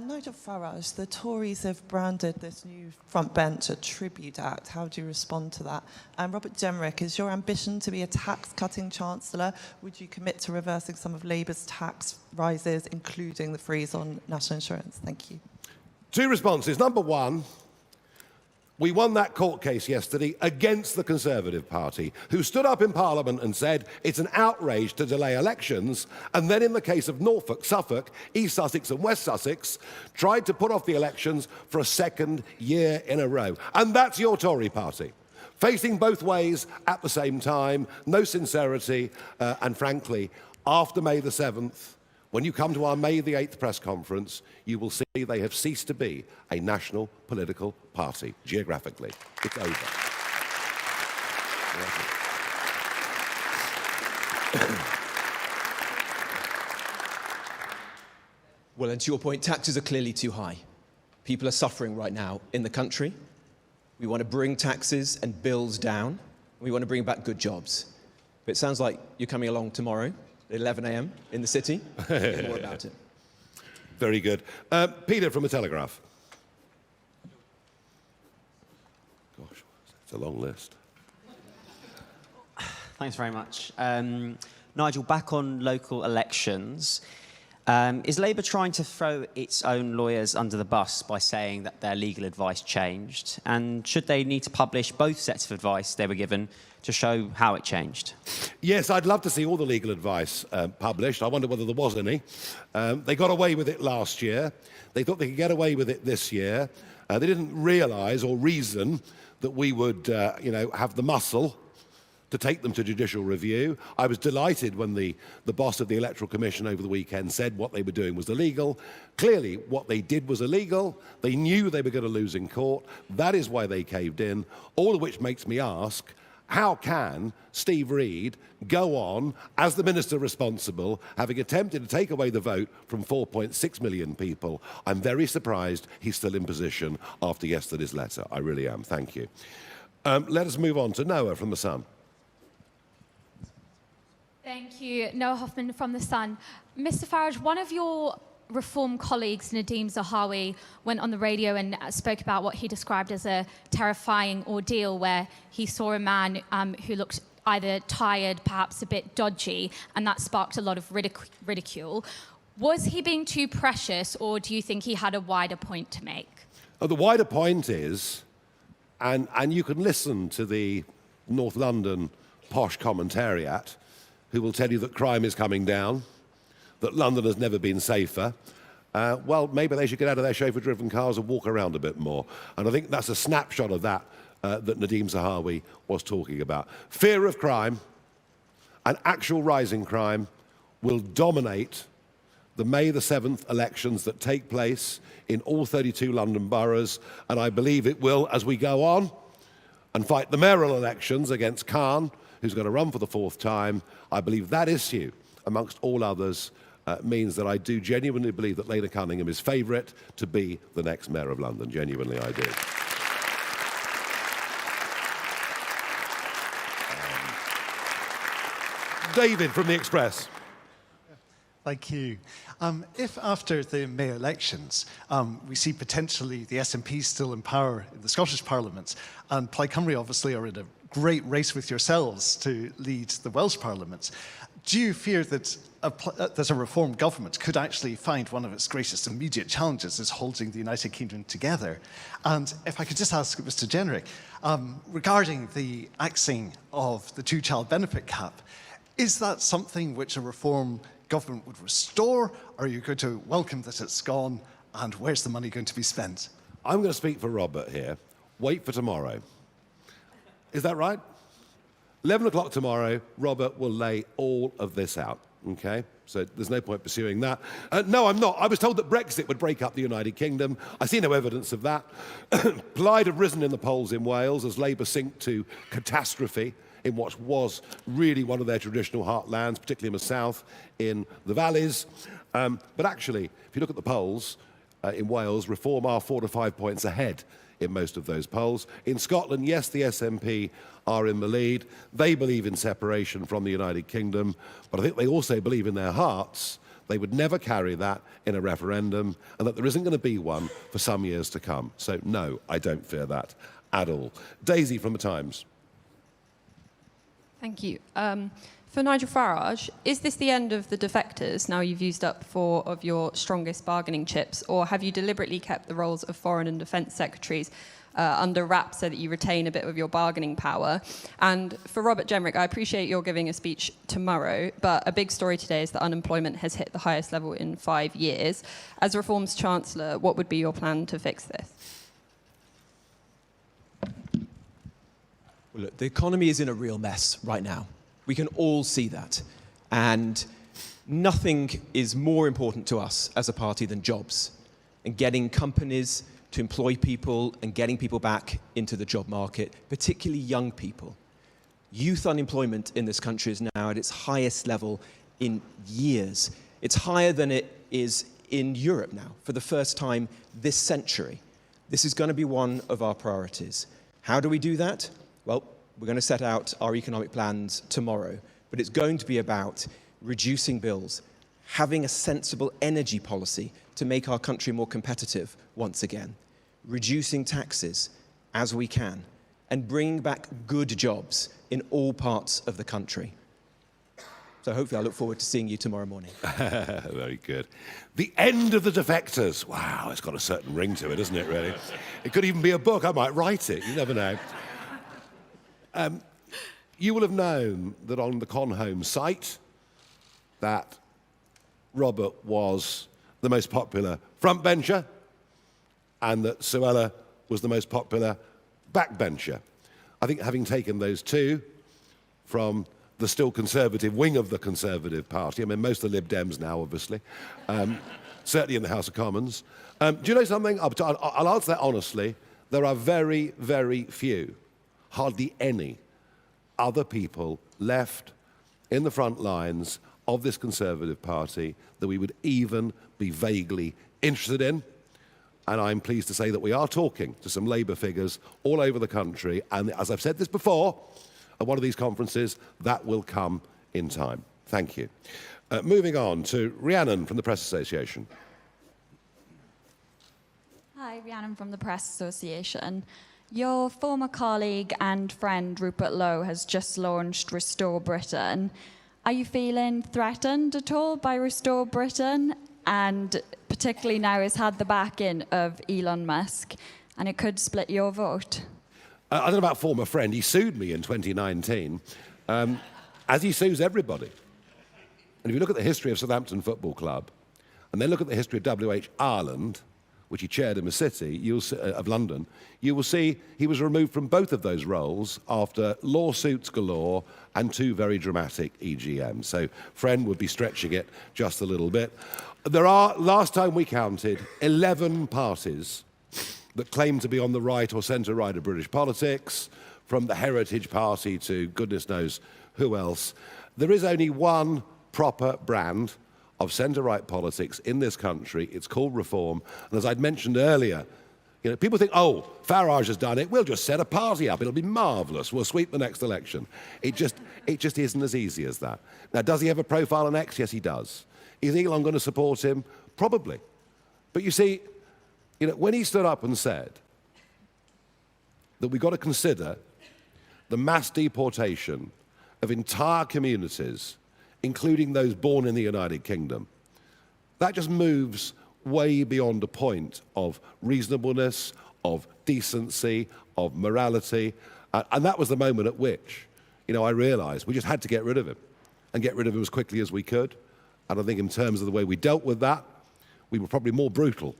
Nigel Farage, the Tories have branded this new front bench a tribute act. How do you respond to that? And Robert Jenrick, is your ambition to be a tax-cutting chancellor? Would you commit to reversing some of Labour's tax rises, including the freeze on national insurance? Thank you. 2 responses. Number 1, we won that court case yesterday against the Conservative Party, who stood up in Parliament and said it's an outrage to delay elections, and then in the case of Norfolk, Suffolk, East Sussex and West Sussex, tried to put off the elections for a second year in a row. And that's your Tory party, facing both ways at the same time, no sincerity, and frankly, after May the 7th, when you come to our May the 8th press conference, you will see they have ceased to be a national political party, geographically. It's over. Well, and to your point, taxes are clearly too high. People are suffering right now in the country. We want to bring taxes and bills down. We want to bring back good jobs. But it sounds like you're coming along tomorrow at 11 a.m. in the city. Hear more about it. Very good. Peter from The Telegraph. Gosh, it's a long list. Thanks very much. Nigel, back on local elections, Is Labour trying to throw its own lawyers under the bus by saying that their legal advice changed? And should they need to publish both sets of advice they were given to show how it changed? Yes, I'd love to see all the legal advice published. I wonder whether there was any. They got away with it last year. They thought they could get away with it this year. They didn't realise or reason that we would, have the muscle to take them to judicial review. I was delighted when the boss of the Electoral Commission over the weekend said what they were doing was illegal. Clearly, what they did was illegal. They knew they were going to lose in court. That is why they caved in, all of which makes me ask, how can Steve Reed go on as the minister responsible, having attempted to take away the vote from 4.6 million people? I'm very surprised he's still in position after yesterday's letter. I really am. Thank you. Let us move on to Noah from The Sun. Thank you. Noah Hoffman from The Sun. Mr. Farage, one of your Reform colleagues, Nadeem Zahawi, went on the radio and spoke about what he described as a terrifying ordeal where he saw a man who looked either tired, perhaps a bit dodgy, and that sparked a lot of ridicule. Was he being too precious, or do you think he had a wider point to make? The wider point is, and you can listen to the North London posh commentariat, who will tell you that crime is coming down, that London has never been safer. Well, maybe they should get out of their chauffeur-driven cars and walk around a bit more. And I think that's a snapshot of that that Nadeem Zahawi was talking about. Fear of crime and actual rising crime will dominate the May the 7th elections that take place in all 32 London boroughs, and I believe it will as we go on and fight the mayoral elections against Khan, who's going to run for the 4th time. I believe that issue, amongst all others, means that I do genuinely believe that Lena Cunningham is favourite to be the next Mayor of London. Genuinely, I do. David from The Express. Thank you. If after the May elections we see potentially the SNP still in power in the Scottish Parliament, and Plaid Cymru obviously are in a great race with yourselves to lead the Welsh Parliament, do you fear that a reform government could actually find one of its greatest immediate challenges is holding the United Kingdom together? And if I could just ask Mr. Jenrick, regarding the axing of the two-child benefit cap, is that something which a reform government would restore, or are you going to welcome that it's gone, and where's the money going to be spent? I'm going to speak for Robert here. Wait for tomorrow. Is that right? 11 o'clock tomorrow, Robert will lay all of this out, okay? So there's no point pursuing that. No, I'm not. I was told that Brexit would break up the United Kingdom. I see no evidence of that. Plaid have risen in the polls in Wales as Labour sink to catastrophe in what was really one of their traditional heartlands, particularly in the south, in the valleys. But actually, if you look at the polls in Wales, Reform are 4 to 5 points ahead in most of those polls. In Scotland, yes, the SNP are in the lead. They believe in separation from the United Kingdom, but I think they also believe in their hearts they would never carry that in a referendum, and that there isn't going to be one for some years to come. So no, I don't fear that at all. Daisy from The Times. Thank you. For Nigel Farage, is this the end of the defectors now you've used up 4 of your strongest bargaining chips, or have you deliberately kept the roles of Foreign and Defence Secretaries under wraps so that you retain a bit of your bargaining power? And for Robert Jenrick, I appreciate you're giving a speech tomorrow, but a big story today is that unemployment has hit the highest level in 5 years. As Reform's Chancellor, what would be your plan to fix this? Well, look, the economy is in a real mess right now. We can all see that. And nothing is more important to us as a party than jobs and getting companies to employ people and getting people back into the job market, particularly young people. Youth unemployment in this country is now at its highest level in years. It's higher than it is in Europe now for the first time this century. This is going to be one of our priorities. How do we do that? Well, we're going to set out our economic plans tomorrow, but it's going to be about reducing bills, having a sensible energy policy to make our country more competitive once again, reducing taxes as we can, and bringing back good jobs in all parts of the country. So hopefully I look forward to seeing you tomorrow morning. Very good. The End of the Defectors. Wow, it's got a certain ring to it, doesn't it, really? It could even be a book. I might write it. You never know. You will have known that on the Conhome site that Robert was the most popular frontbencher and that Suella was the most popular backbencher. I think having taken those two from the still Conservative wing of the Conservative Party, I mean, most of the Lib Dems now, obviously, certainly in the House of Commons. Do you know something? I'll answer that honestly. There are very, very few, hardly any, other people left in the front lines of this Conservative Party that we would even be vaguely interested in. And I'm pleased to say that we are talking to some Labour figures all over the country. And as I've said this before, at one of these conferences, that will come in time. Thank you. Moving on to Rhiannon from the Press Association. Hi, Rhiannon from the Press Association. Your former colleague and friend Rupert Lowe has just launched Restore Britain. Are you feeling threatened at all by Restore Britain? And particularly now he's had the backing of Elon Musk, and it could split your vote. I don't know about former friend. He sued me in 2019, as he sues everybody. And if you look at the history of Southampton Football Club, and then look at the history of WH Ireland, which he chaired in the city of London, you will see he was removed from both of those roles after lawsuits galore and two very dramatic EGMs. So friend would be stretching it just a little bit. There are, last time we counted, 11 parties that claim to be on the right or centre-right of British politics, from the Heritage Party to goodness knows who else. There is only one proper brand of centre-right politics in this country. It's called Reform. And as I'd mentioned earlier, you know, people think, oh, Farage has done it. We'll just set a party up. It'll be marvellous. We'll sweep the next election. It just isn't as easy as that. Now, does he have a profile on X? Yes, he does. Is Elon going to support him? Probably. But you see, you know, when he stood up and said that we've got to consider the mass deportation of entire communities, including those born in the United Kingdom, that just moves way beyond a point of reasonableness, of decency, of morality. And that was the moment at which, you know, I realised we just had to get rid of him and get rid of him as quickly as we could. And I think in terms of the way we dealt with that, we were probably more brutal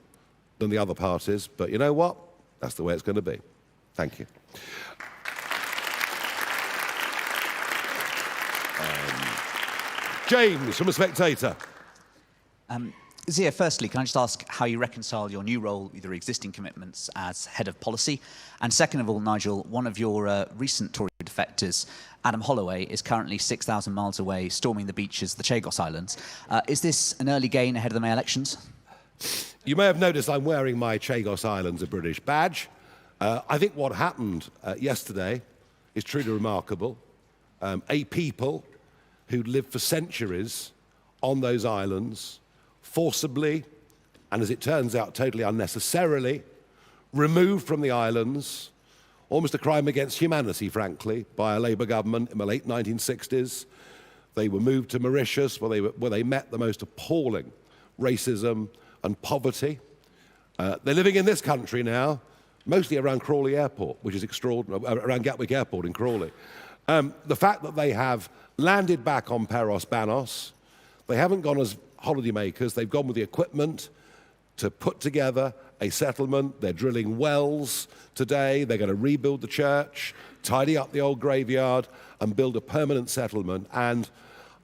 than the other parties. But you know what? That's the way it's going to be. Thank you. James from A Spectator. Zia, firstly, can I just ask how you reconcile your new role with your existing commitments as head of policy? And second of all, Nigel, one of your recent Tory defectors, Adam Holloway, is currently 6,000 miles away storming the beaches of the Chagos Islands. Is this an early gain ahead of the May elections? You may have noticed I'm wearing my Chagos Islands a British badge. I think what happened yesterday is truly remarkable. A people who'd lived for centuries on those islands, forcibly, and as it turns out, totally unnecessarily, removed from the islands, almost a crime against humanity, frankly, by a Labour government in the late 1960s. They were moved to Mauritius, where they met the most appalling racism and poverty. They're living in this country now, mostly around Crawley Airport, which is extraordinary, around Gatwick Airport in Crawley. The fact that they have landed back on Paros Banos, they haven't gone as holidaymakers, they've gone with the equipment to put together a settlement. They're drilling wells today, they're going to rebuild the church, tidy up the old graveyard, and build a permanent settlement. And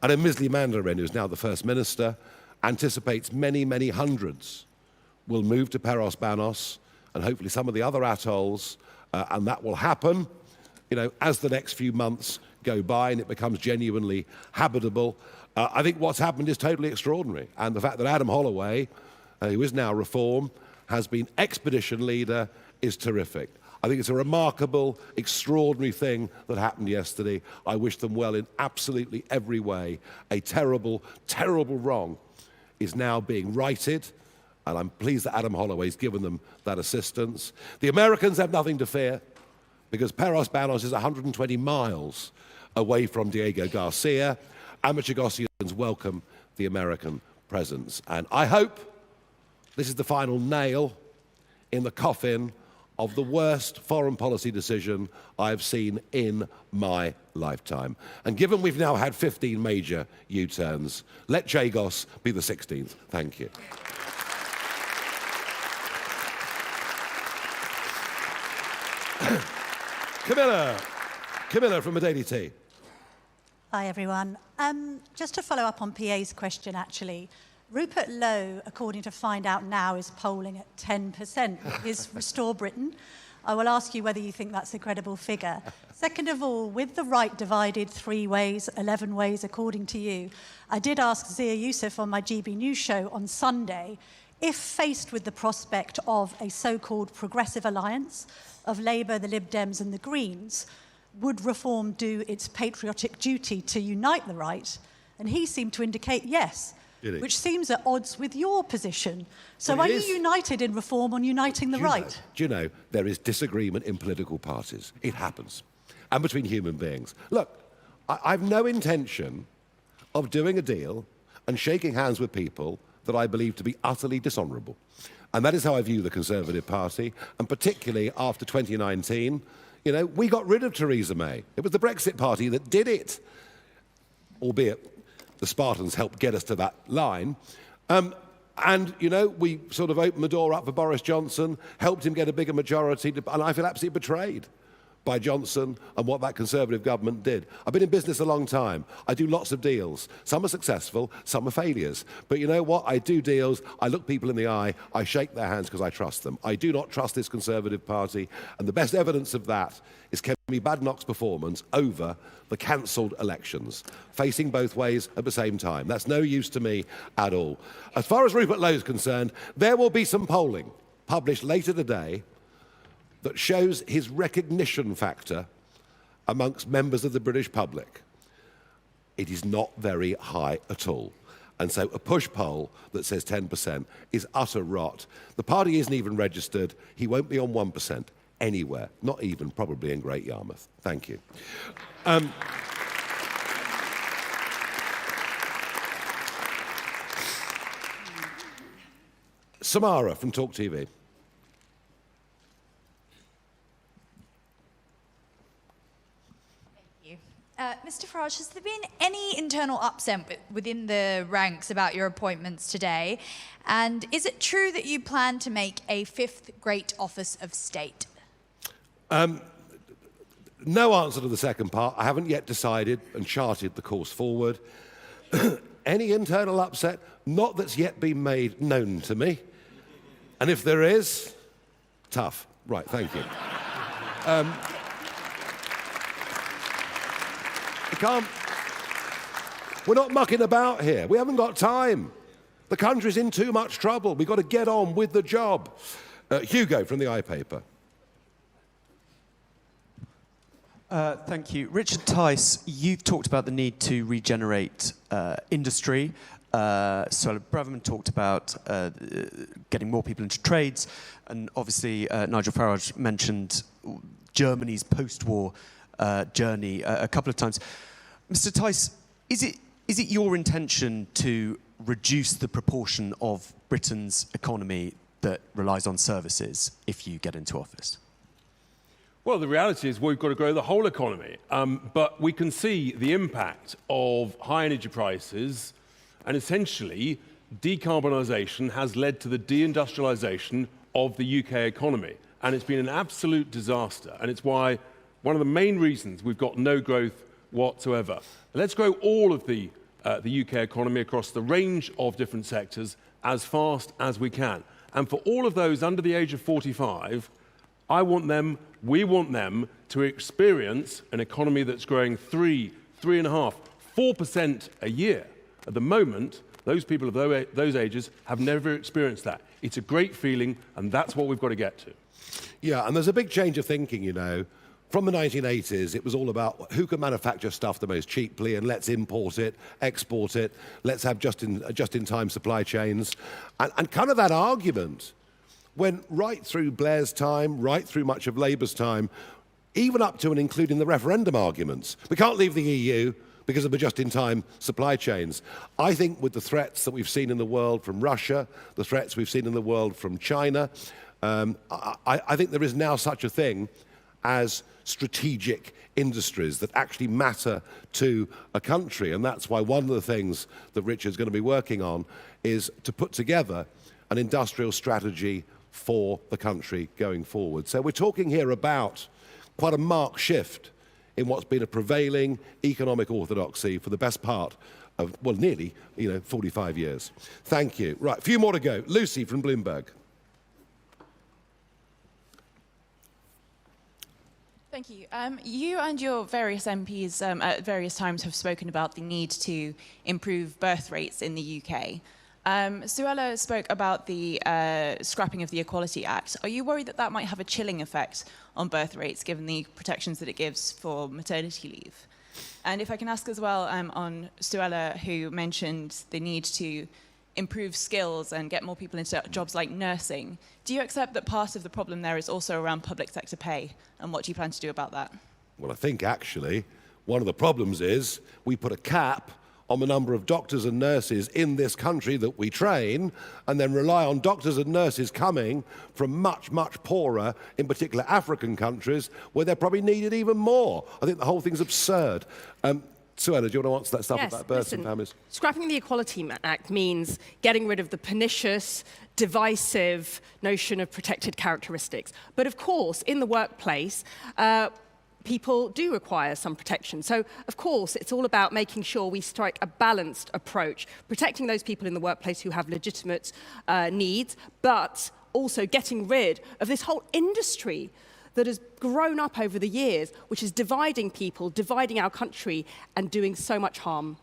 Misli Mandarin, who's now the First Minister, anticipates many, many hundreds will move to Paros Banos and hopefully some of the other atolls, and that will happen, you know, as the next few months go by and it becomes genuinely habitable. I think what's happened is totally extraordinary. And the fact that Adam Holloway, who is now Reform, has been expedition leader is terrific. I think it's a remarkable, extraordinary thing that happened yesterday. I wish them well in absolutely every way. A terrible, terrible wrong is now being righted, and I'm pleased that Adam Holloway's given them that assistance. The Americans have nothing to fear, because Paros Banos is 120 miles away from Diego Garcia. Amateur Gossians welcome the American presence. And I hope this is the final nail in the coffin of the worst foreign policy decision I've seen in my lifetime. And given we've now had 15 major U-turns, let Jagos be the 16th. Thank you. Camilla from the Daily Tea. Hi, everyone. Just to follow up on PA's question, actually, Rupert Lowe, according to Find Out Now, is polling at 10% with his Restore Britain. I will ask you whether you think that's a credible figure. Second of all, with the right divided 3 ways, 11 ways, according to you, I did ask Zia Youssef on my GB News show on Sunday if faced with the prospect of a so-called progressive alliance of Labour, the Lib Dems and the Greens, would reform do its patriotic duty to unite the right? And he seemed to indicate yes, which seems at odds with your position. So Well, are you united in reform on uniting the right? Do you know, there is disagreement in political parties. It happens. And between human beings. Look, I've no intention of doing a deal and shaking hands with people that I believe to be utterly dishonourable. And that is how I view the Conservative Party, and particularly after 2019, you know, we got rid of Theresa May. It was the Brexit Party that did it, albeit the Spartans helped get us to that line. And, you know, we sort of opened the door up for Boris Johnson, helped him get a bigger majority, and I feel absolutely betrayed by Johnson and what that Conservative government did. I've been in business a long time. I do lots of deals. Some are successful, some are failures. But you know what? I do deals, I look people in the eye, I shake their hands because I trust them. I do not trust this Conservative Party, and the best evidence of that is Kemi Badenoch's performance over the cancelled elections, facing both ways at the same time. That's no use to me at all. As far as Rupert Lowe is concerned, there will be some polling published later today that shows his recognition factor amongst members of the British public. It is not very high at all. And so a push poll that says 10% is utter rot. The party isn't even registered. He won't be on 1% anywhere, not even probably in Great Yarmouth. Thank you. Samara from Talk TV. Mr. Farage, has there been any internal upset within the ranks about your appointments today? And is it true that you plan to make a 5th great office of state? No answer to the second part. I haven't yet decided and charted the course forward. Any internal upset? Not that's yet been made known to me. And if there is, tough. Right, thank you. We're not mucking about here. We haven't got time. The country's in too much trouble. We've got to get on with the job. Hugo from the iPaper. Thank you. Richard Tice, you've talked about the need to regenerate industry. Suella Braverman talked about getting more people into trades. And obviously, Nigel Farage mentioned Germany's post-war journey a couple of times. Mr. Tice, is it your intention to reduce the proportion of Britain's economy that relies on services if you get into office? Well, the reality is we've got to grow the whole economy. But we can see the impact of high energy prices, and essentially decarbonisation has led to the deindustrialisation of the UK economy. And it's been an absolute disaster. And it's why one of the main reasons we've got no growth whatsoever. Let's grow all of the UK economy across the range of different sectors as fast as we can. And for all of those under the age of 45, we want them to experience an economy that's growing 3.5%, 4% a year. At the moment, those people of those ages have never experienced that. It's a great feeling, and that's what we've got to get to. Yeah, and there's a big change of thinking, you know. From the 1980s, it was all about who can manufacture stuff the most cheaply, and let's import it, export it, let's have just-in-time supply chains. And kind of that argument went right through Blair's time, right through much of Labour's time, even up to and including the referendum arguments. We can't leave the EU because of the just-in-time supply chains. I think with the threats that we've seen in the world from Russia, the threats we've seen in the world from China, I think there is now such a thing as strategic industries that actually matter to a country. And that's why one of the things that Richard's going to be working on is to put together an industrial strategy for the country going forward. So we're talking here about quite a marked shift in what's been a prevailing economic orthodoxy for the best part of, well, nearly, 45 years. Thank you. Right, a few more to go. Lucy from Bloomberg. Thank you. You and your various MPs at various times have spoken about the need to improve birth rates in the UK. Suella spoke about the scrapping of the Equality Act. Are you worried that that might have a chilling effect on birth rates, given the protections that it gives for maternity leave? And if I can ask as well on Suella, who mentioned the need to improve skills and get more people into jobs like nursing, do you accept that part of the problem there is also around public sector pay? And what do you plan to do about that? Well, I think actually one of the problems is we put a cap on the number of doctors and nurses in this country that we train, and then rely on doctors and nurses coming from much, much poorer, in particular African countries, where they're probably needed even more. I think the whole thing's absurd. Suella, do you want to answer that stuff about births and families? Scrapping the Equality Act means getting rid of the pernicious, divisive notion of protected characteristics. But of course, in the workplace, people do require some protection. So, of course, it's all about making sure we strike a balanced approach, protecting those people in the workplace who have legitimate needs, but also getting rid of this whole industry that has grown up over the years, which is dividing people, dividing our country, and doing so much harm.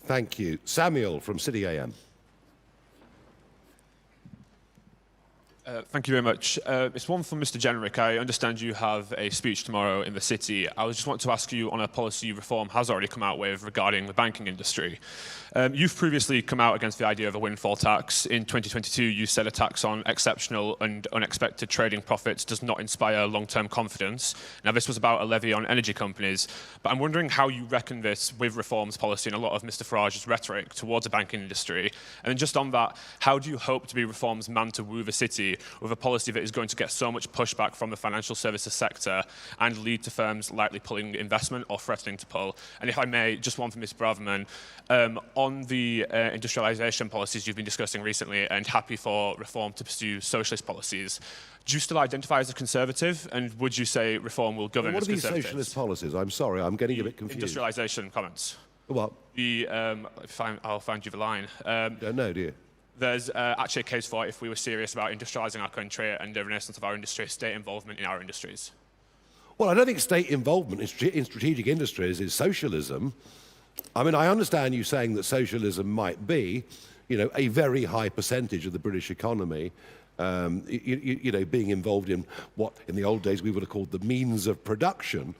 Thank you. Samuel from City AM. Thank you very much. It's one from Mr. Jenrick. I understand you have a speech tomorrow in the City. I just want to ask you on a policy reform has already come out with regarding the banking industry. You've previously come out against the idea of a windfall tax. In 2022, you said a tax on exceptional and unexpected trading profits does not inspire long-term confidence. Now, this was about a levy on energy companies, but I'm wondering how you reckon this with reforms policy and a lot of Mr. Farage's rhetoric towards the banking industry. And then just on that, how do you hope to be reform's man to woo the City with a policy that is going to get so much pushback from the financial services sector and lead to firms likely pulling investment or threatening to pull? And if I may, just one for Ms. Braverman, on the industrialisation policies you've been discussing recently and happy for reform to pursue socialist policies, do you still identify as a conservative, and would you say reform will govern as conservatives? What are these socialist policies? I'm sorry, I'm getting a bit confused. Industrialisation comments. What? I'll find you the line. Don't know, do you? There's actually a case for, if we were serious about industrialising our country and the renaissance of our industry, state involvement in our industries. Well, I don't think state involvement in strategic industries is socialism. I mean, I understand you saying that socialism might be, a very high percentage of the British economy, being involved in what in the old days we would have called the means of production.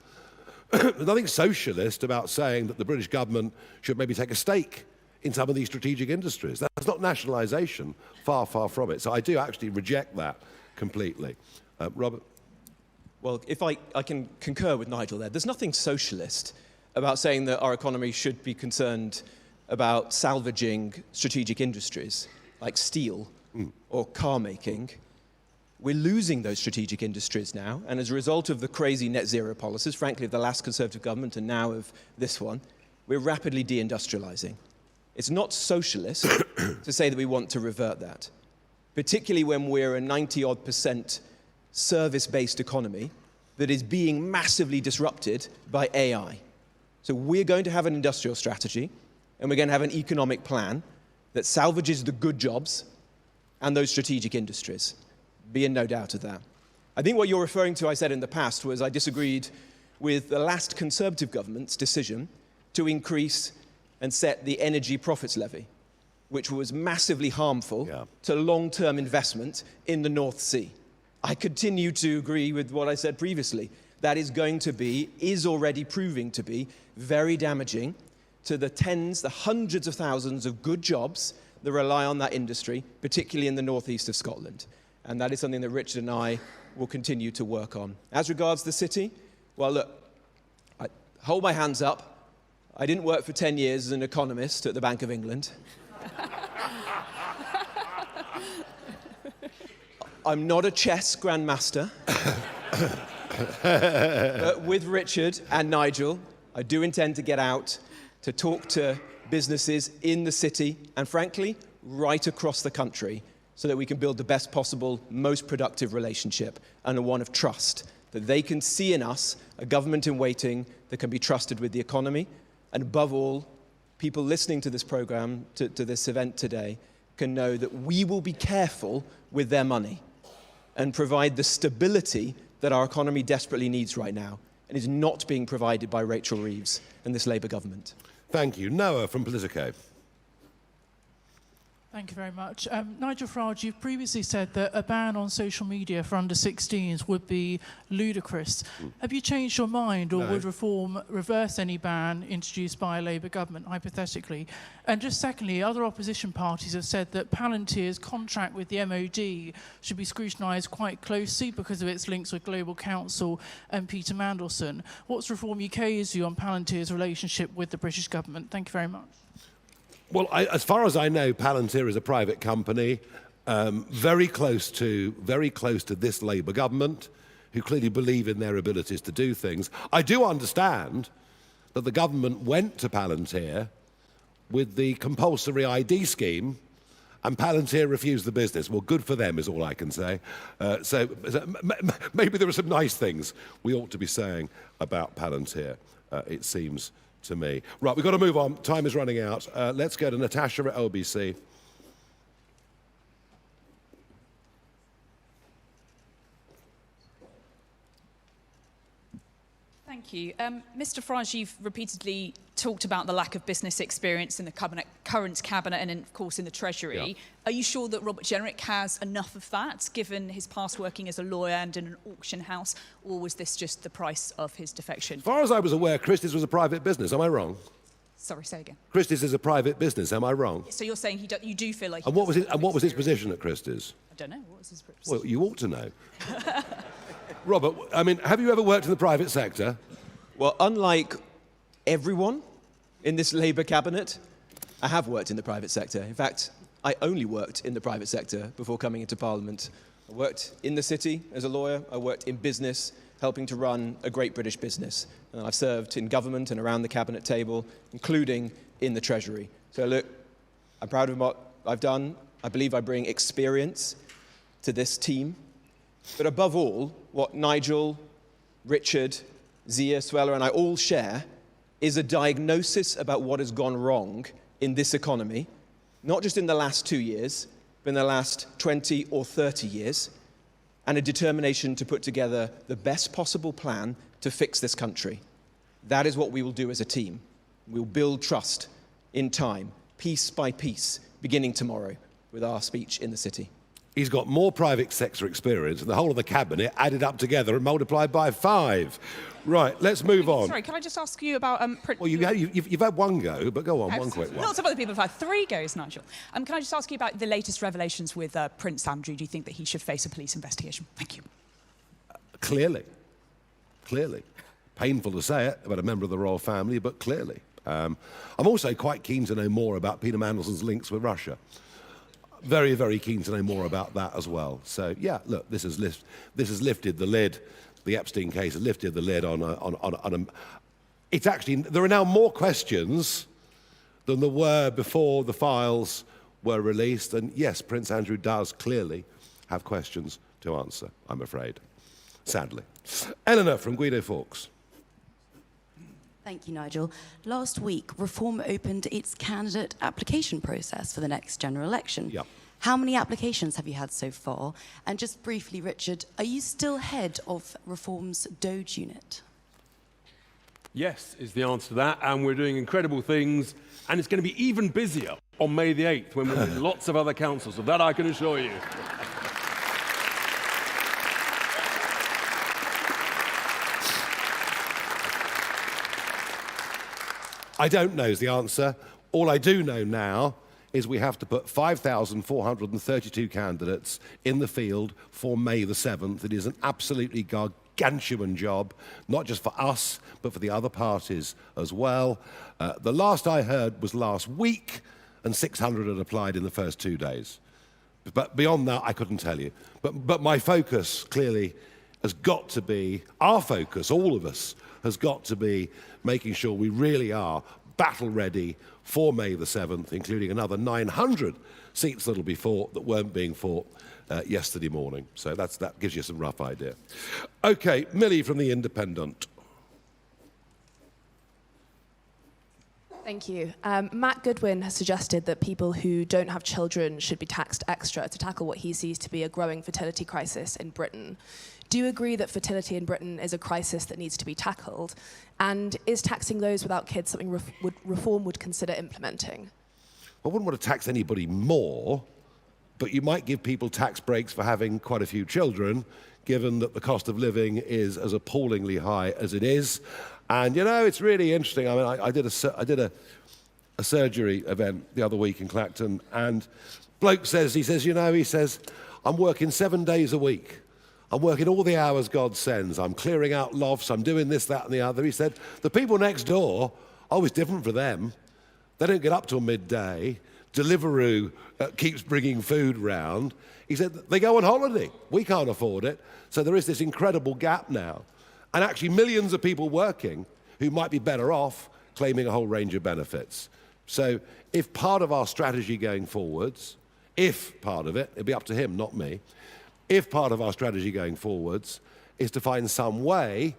There's nothing socialist about saying that the British government should maybe take a stake in some of these strategic industries. That's not nationalisation, far, far from it. So I do actually reject that completely. Robert? Well, if I can concur with Nigel there, there's nothing socialist about saying that our economy should be concerned about salvaging strategic industries like steel or car making. We're losing those strategic industries now, and as a result of the crazy net zero policies, frankly, of the last Conservative government and now of this one, we're rapidly deindustrialising. It's not socialist to say that we want to revert that, particularly when we're a 90-odd% service-based economy that is being massively disrupted by AI. So we're going to have an industrial strategy, and we're going to have an economic plan that salvages the good jobs and those strategic industries. Be in no doubt of that. I think what you're referring to, I said in the past, was I disagreed with the last Conservative government's decision to increase and set the energy profits levy, which was massively harmful to long-term investment in the North Sea. I continue to agree with what I said previously. That is going to be, is already proving to be, very damaging to the tens, the hundreds of thousands of good jobs that rely on that industry, particularly in the northeast of Scotland. and that is something that Richard and I will continue to work on. As regards the city, well, look, I hold my hands up. I didn't work for 10 years as an economist at the Bank of England. I'm not a chess grandmaster. But with Richard and Nigel, I do intend to get out to talk to businesses in the city and, frankly, right across the country so that we can build the best possible, most productive relationship and a one of trust, that they can see in us a government in waiting that can be trusted with the economy. And above all, people listening to this program, to this event today, can know that we will be careful with their money and provide the stability that our economy desperately needs right now and is not being provided by Rachel Reeves and this Labour government. Thank you. Noah from Politico. Thank you very much. Nigel Farage, you've previously said that a ban on social media for under 16s would be ludicrous. Have you changed your mind, or would reform reverse any ban introduced by a Labour government, hypothetically? And just secondly, other opposition parties have said that Palantir's contract with the MOD should be scrutinised quite closely because of its links with Global Counsel and Peter Mandelson. What's Reform UK's view on Palantir's relationship with the British government? Thank you very much. Well, as far as I know, Palantir is a private company, very close to this Labour government, who clearly believe in their abilities to do things. I do understand that the government went to Palantir with the compulsory ID scheme, and Palantir refused the business. Well, good for them is all I can say. So maybe there are some nice things we ought to be saying about Palantir, it seems to me. Right, we've got to move on. Time is running out. Let's go to Natasha at LBC. Thank you. Mr Farage, you've repeatedly talked about the lack of business experience in the current cabinet and, of course, in the Treasury. Yeah. Are you sure that Robert Jenrick has enough of that, given his past working as a lawyer and in an auction house, or was this just the price of his defection? As far as I was aware, Christie's was a private business. Am I wrong? Sorry, say again. Christie's is a private business. Am I wrong? So you're saying you do feel like... And what was his position at Christie's? I don't know. What was his position? Well, you ought to know. Robert, I mean, have you ever worked in the private sector? Well, unlike everyone in this Labour cabinet, I have worked in the private sector. In fact, I only worked in the private sector before coming into Parliament. I worked in the city as a lawyer. I worked in business, helping to run a great British business. And I've served in government and around the cabinet table, including in the Treasury. So look, I'm proud of what I've done. I believe I bring experience to this team. But above all, what Nigel, Richard, Zia, Suella and I all share is a diagnosis about what has gone wrong in this economy, not just in the last 2 years, but in the last 20 or 30 years, and a determination to put together the best possible plan to fix this country. That is what we will do as a team. We'll build trust in time, piece by piece, beginning tomorrow with our speech in the city. He's got more private sector experience than the whole of the cabinet added up together and multiplied by 5. Right, let's move on. Sorry, can I just ask you about... Well, you've had one go, but go on, one quick one. Lots of other people have had 3 goes, Nigel. Can I just ask you about the latest revelations with Prince Andrew? Do you think that he should face a police investigation? Thank you. Clearly. Painful to say it about a member of the royal family, but clearly. I'm also quite keen to know more about Peter Mandelson's links with Russia. Very, very keen to know more about that as well. So, yeah, look, this has lifted the lid. The Epstein case has lifted the lid on a... It's actually... There are now more questions than there were before the files were released. And, yes, Prince Andrew does clearly have questions to answer, I'm afraid. Sadly. Eleanor from Guido Fawkes. Thank you, Nigel. Last week, Reform opened its candidate application process for the next general election. Yep. How many applications have you had so far? And just briefly, Richard, are you still head of Reform's Doge unit? Yes, is the answer to that, and we're doing incredible things, and it's going to be even busier on May the 8th when we're in lots of other councils, so that I can assure you. I don't know is the answer. All I do know now is we have to put 5,432 candidates in the field for May the 7th. It is an absolutely gargantuan job, not just for us, but for the other parties as well. The last I heard was last week, and 600 had applied in the first 2 days. But beyond that, I couldn't tell you. But my focus, clearly, has got to be, our focus, all of us, has got to be making sure we really are battle ready for May the 7th, including another 900 seats that'll be fought that weren't being fought yesterday morning. So that gives you some rough idea. Okay, Millie from The Independent. Thank you. Matt Goodwin has suggested that people who don't have children should be taxed extra to tackle what he sees to be a growing fertility crisis in Britain. Do you agree that fertility in Britain is a crisis that needs to be tackled? And is taxing those without kids something Reform would consider implementing? I wouldn't want to tax anybody more, but you might give people tax breaks for having quite a few children, given that the cost of living is as appallingly high as it is. And, you know, it's really interesting. I mean, I did a surgery event the other week in Clacton, and bloke says, he says, I'm working 7 days a week. I'm working all the hours God sends. I'm clearing out lofts. I'm doing this, that, and the other. He said, the people next door, it's different for them. They don't get up till midday. Deliveroo keeps bringing food round. He said, they go on holiday. We can't afford it. So there is this incredible gap now. And actually millions of people working who might be better off claiming a whole range of benefits. So if part of our strategy going forwards, if part of it, it'll be up to him, not me, if part of our strategy going forwards is to find some way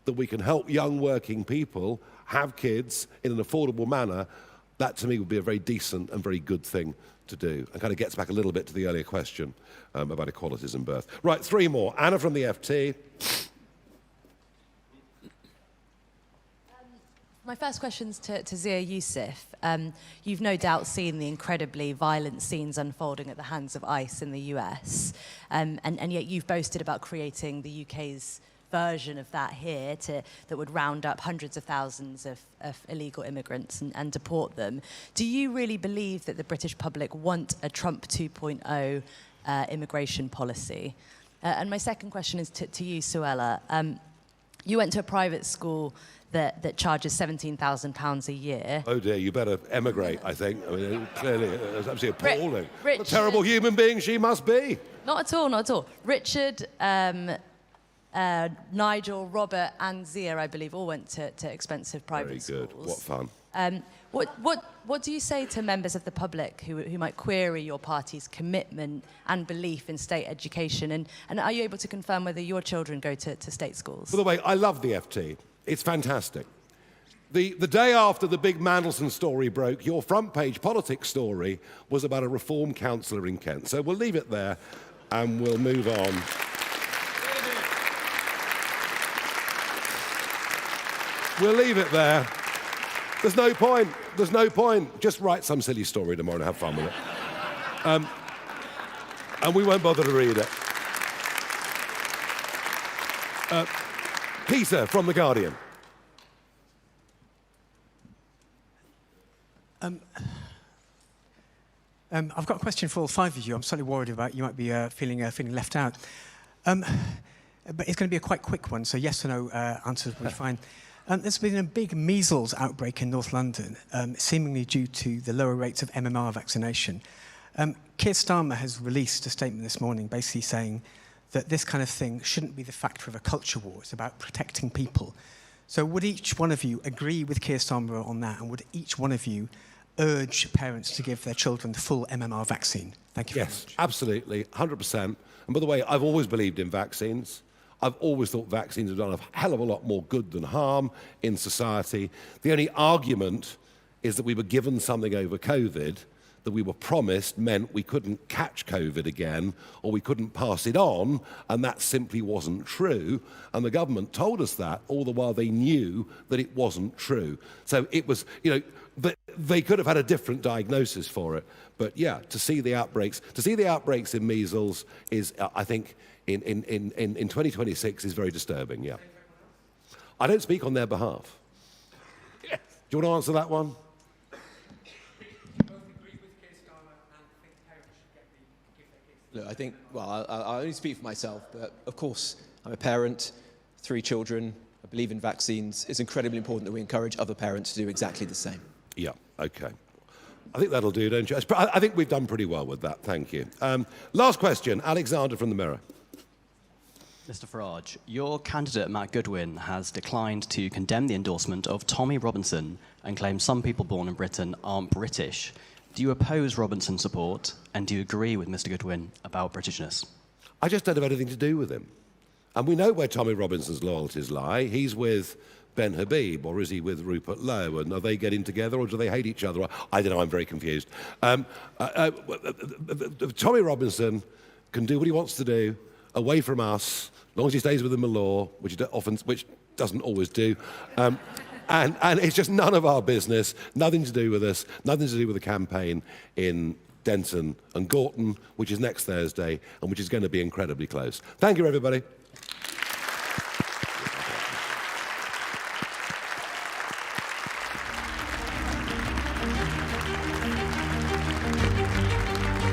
that we can help young working people have kids in an affordable manner, that to me would be a very decent and very good thing to do. And kind of gets back a little bit to the earlier question about equalities in birth. Right, 3 more. Anna from the FT. My first question's to Zia Youssef. You've no doubt seen the incredibly violent scenes unfolding at the hands of ICE in the US, and yet you've boasted about creating the UK's version of that here that would round up hundreds of thousands of illegal immigrants and deport them. Do you really believe that the British public want a Trump 2.0 immigration policy? And my second question is to you, Suella. You went to a private school that charges £17,000 a year. Oh dear, you better emigrate, I think. I mean, clearly, it's absolutely appalling. Richard, what a terrible human being she must be. Not at all, not at all. Richard, Nigel, Robert and Zia, I believe, all went to expensive private schools. Very good, what fun. What do you say to members of the public who might query your party's commitment and belief in state education? And are you able to confirm whether your children go to state schools? By the way, I love the FT. It's fantastic. The day after the big Mandelson story broke, your front page politics story was about a Reform councillor in Kent. So we'll leave it there and we'll move on. We'll leave it there. There's no point. There's no point. Just write some silly story tomorrow and have fun with it. And we won't bother to read it. Peter from The Guardian. I've got a question for all 5 of you. I'm slightly worried about you might be feeling left out. But it's going to be a quite quick one, so yes or no answers will be fine. There's been a big measles outbreak in North London, seemingly due to the lower rates of MMR vaccination. Keir Starmer has released a statement this morning basically saying that this kind of thing shouldn't be the factor of a culture war. It's about protecting people. So would each one of you agree with Keir Starmer on that, and would each one of you urge parents to give their children the full MMR vaccine? Thank you very much. Yes, absolutely, 100%. And by the way, I've always believed in vaccines. I've always thought vaccines have done a hell of a lot more good than harm in society. The only argument is that we were given something over COVID that we were promised meant we couldn't catch COVID again or we couldn't pass it on, and that simply wasn't true. And the government told us that, all the while they knew that it wasn't true. So it was, they could have had a different diagnosis for it. But yeah, to see the outbreaks in measles is, I think, in 2026 is very disturbing, yeah. I don't speak on their behalf. Yes. Do you want to answer that one? Look, I think, well, I'll only speak for myself, but of course, I'm a parent, 3 children, I believe in vaccines. It's incredibly important that we encourage other parents to do exactly the same. Yeah, okay. I think that'll do, don't you? I think we've done pretty well with that, thank you. Last question, Alexander from the Mirror. Mr. Farage, your candidate, Matt Goodwin, has declined to condemn the endorsement of Tommy Robinson and claims some people born in Britain aren't British. Do you oppose Robinson's support, and do you agree with Mr. Goodwin about Britishness? I just don't have anything to do with him. And we know where Tommy Robinson's loyalties lie. He's with Ben Habib, or is he with Rupert Lowe? And are they getting together, or do they hate each other? I don't know, I'm very confused. Tommy Robinson can do what he wants to do, away from us, as long as he stays within the law, which doesn't always do. And it's just none of our business, nothing to do with us, nothing to do with the campaign in Denton and Gorton, which is next Thursday, and which is going to be incredibly close. Thank you, everybody.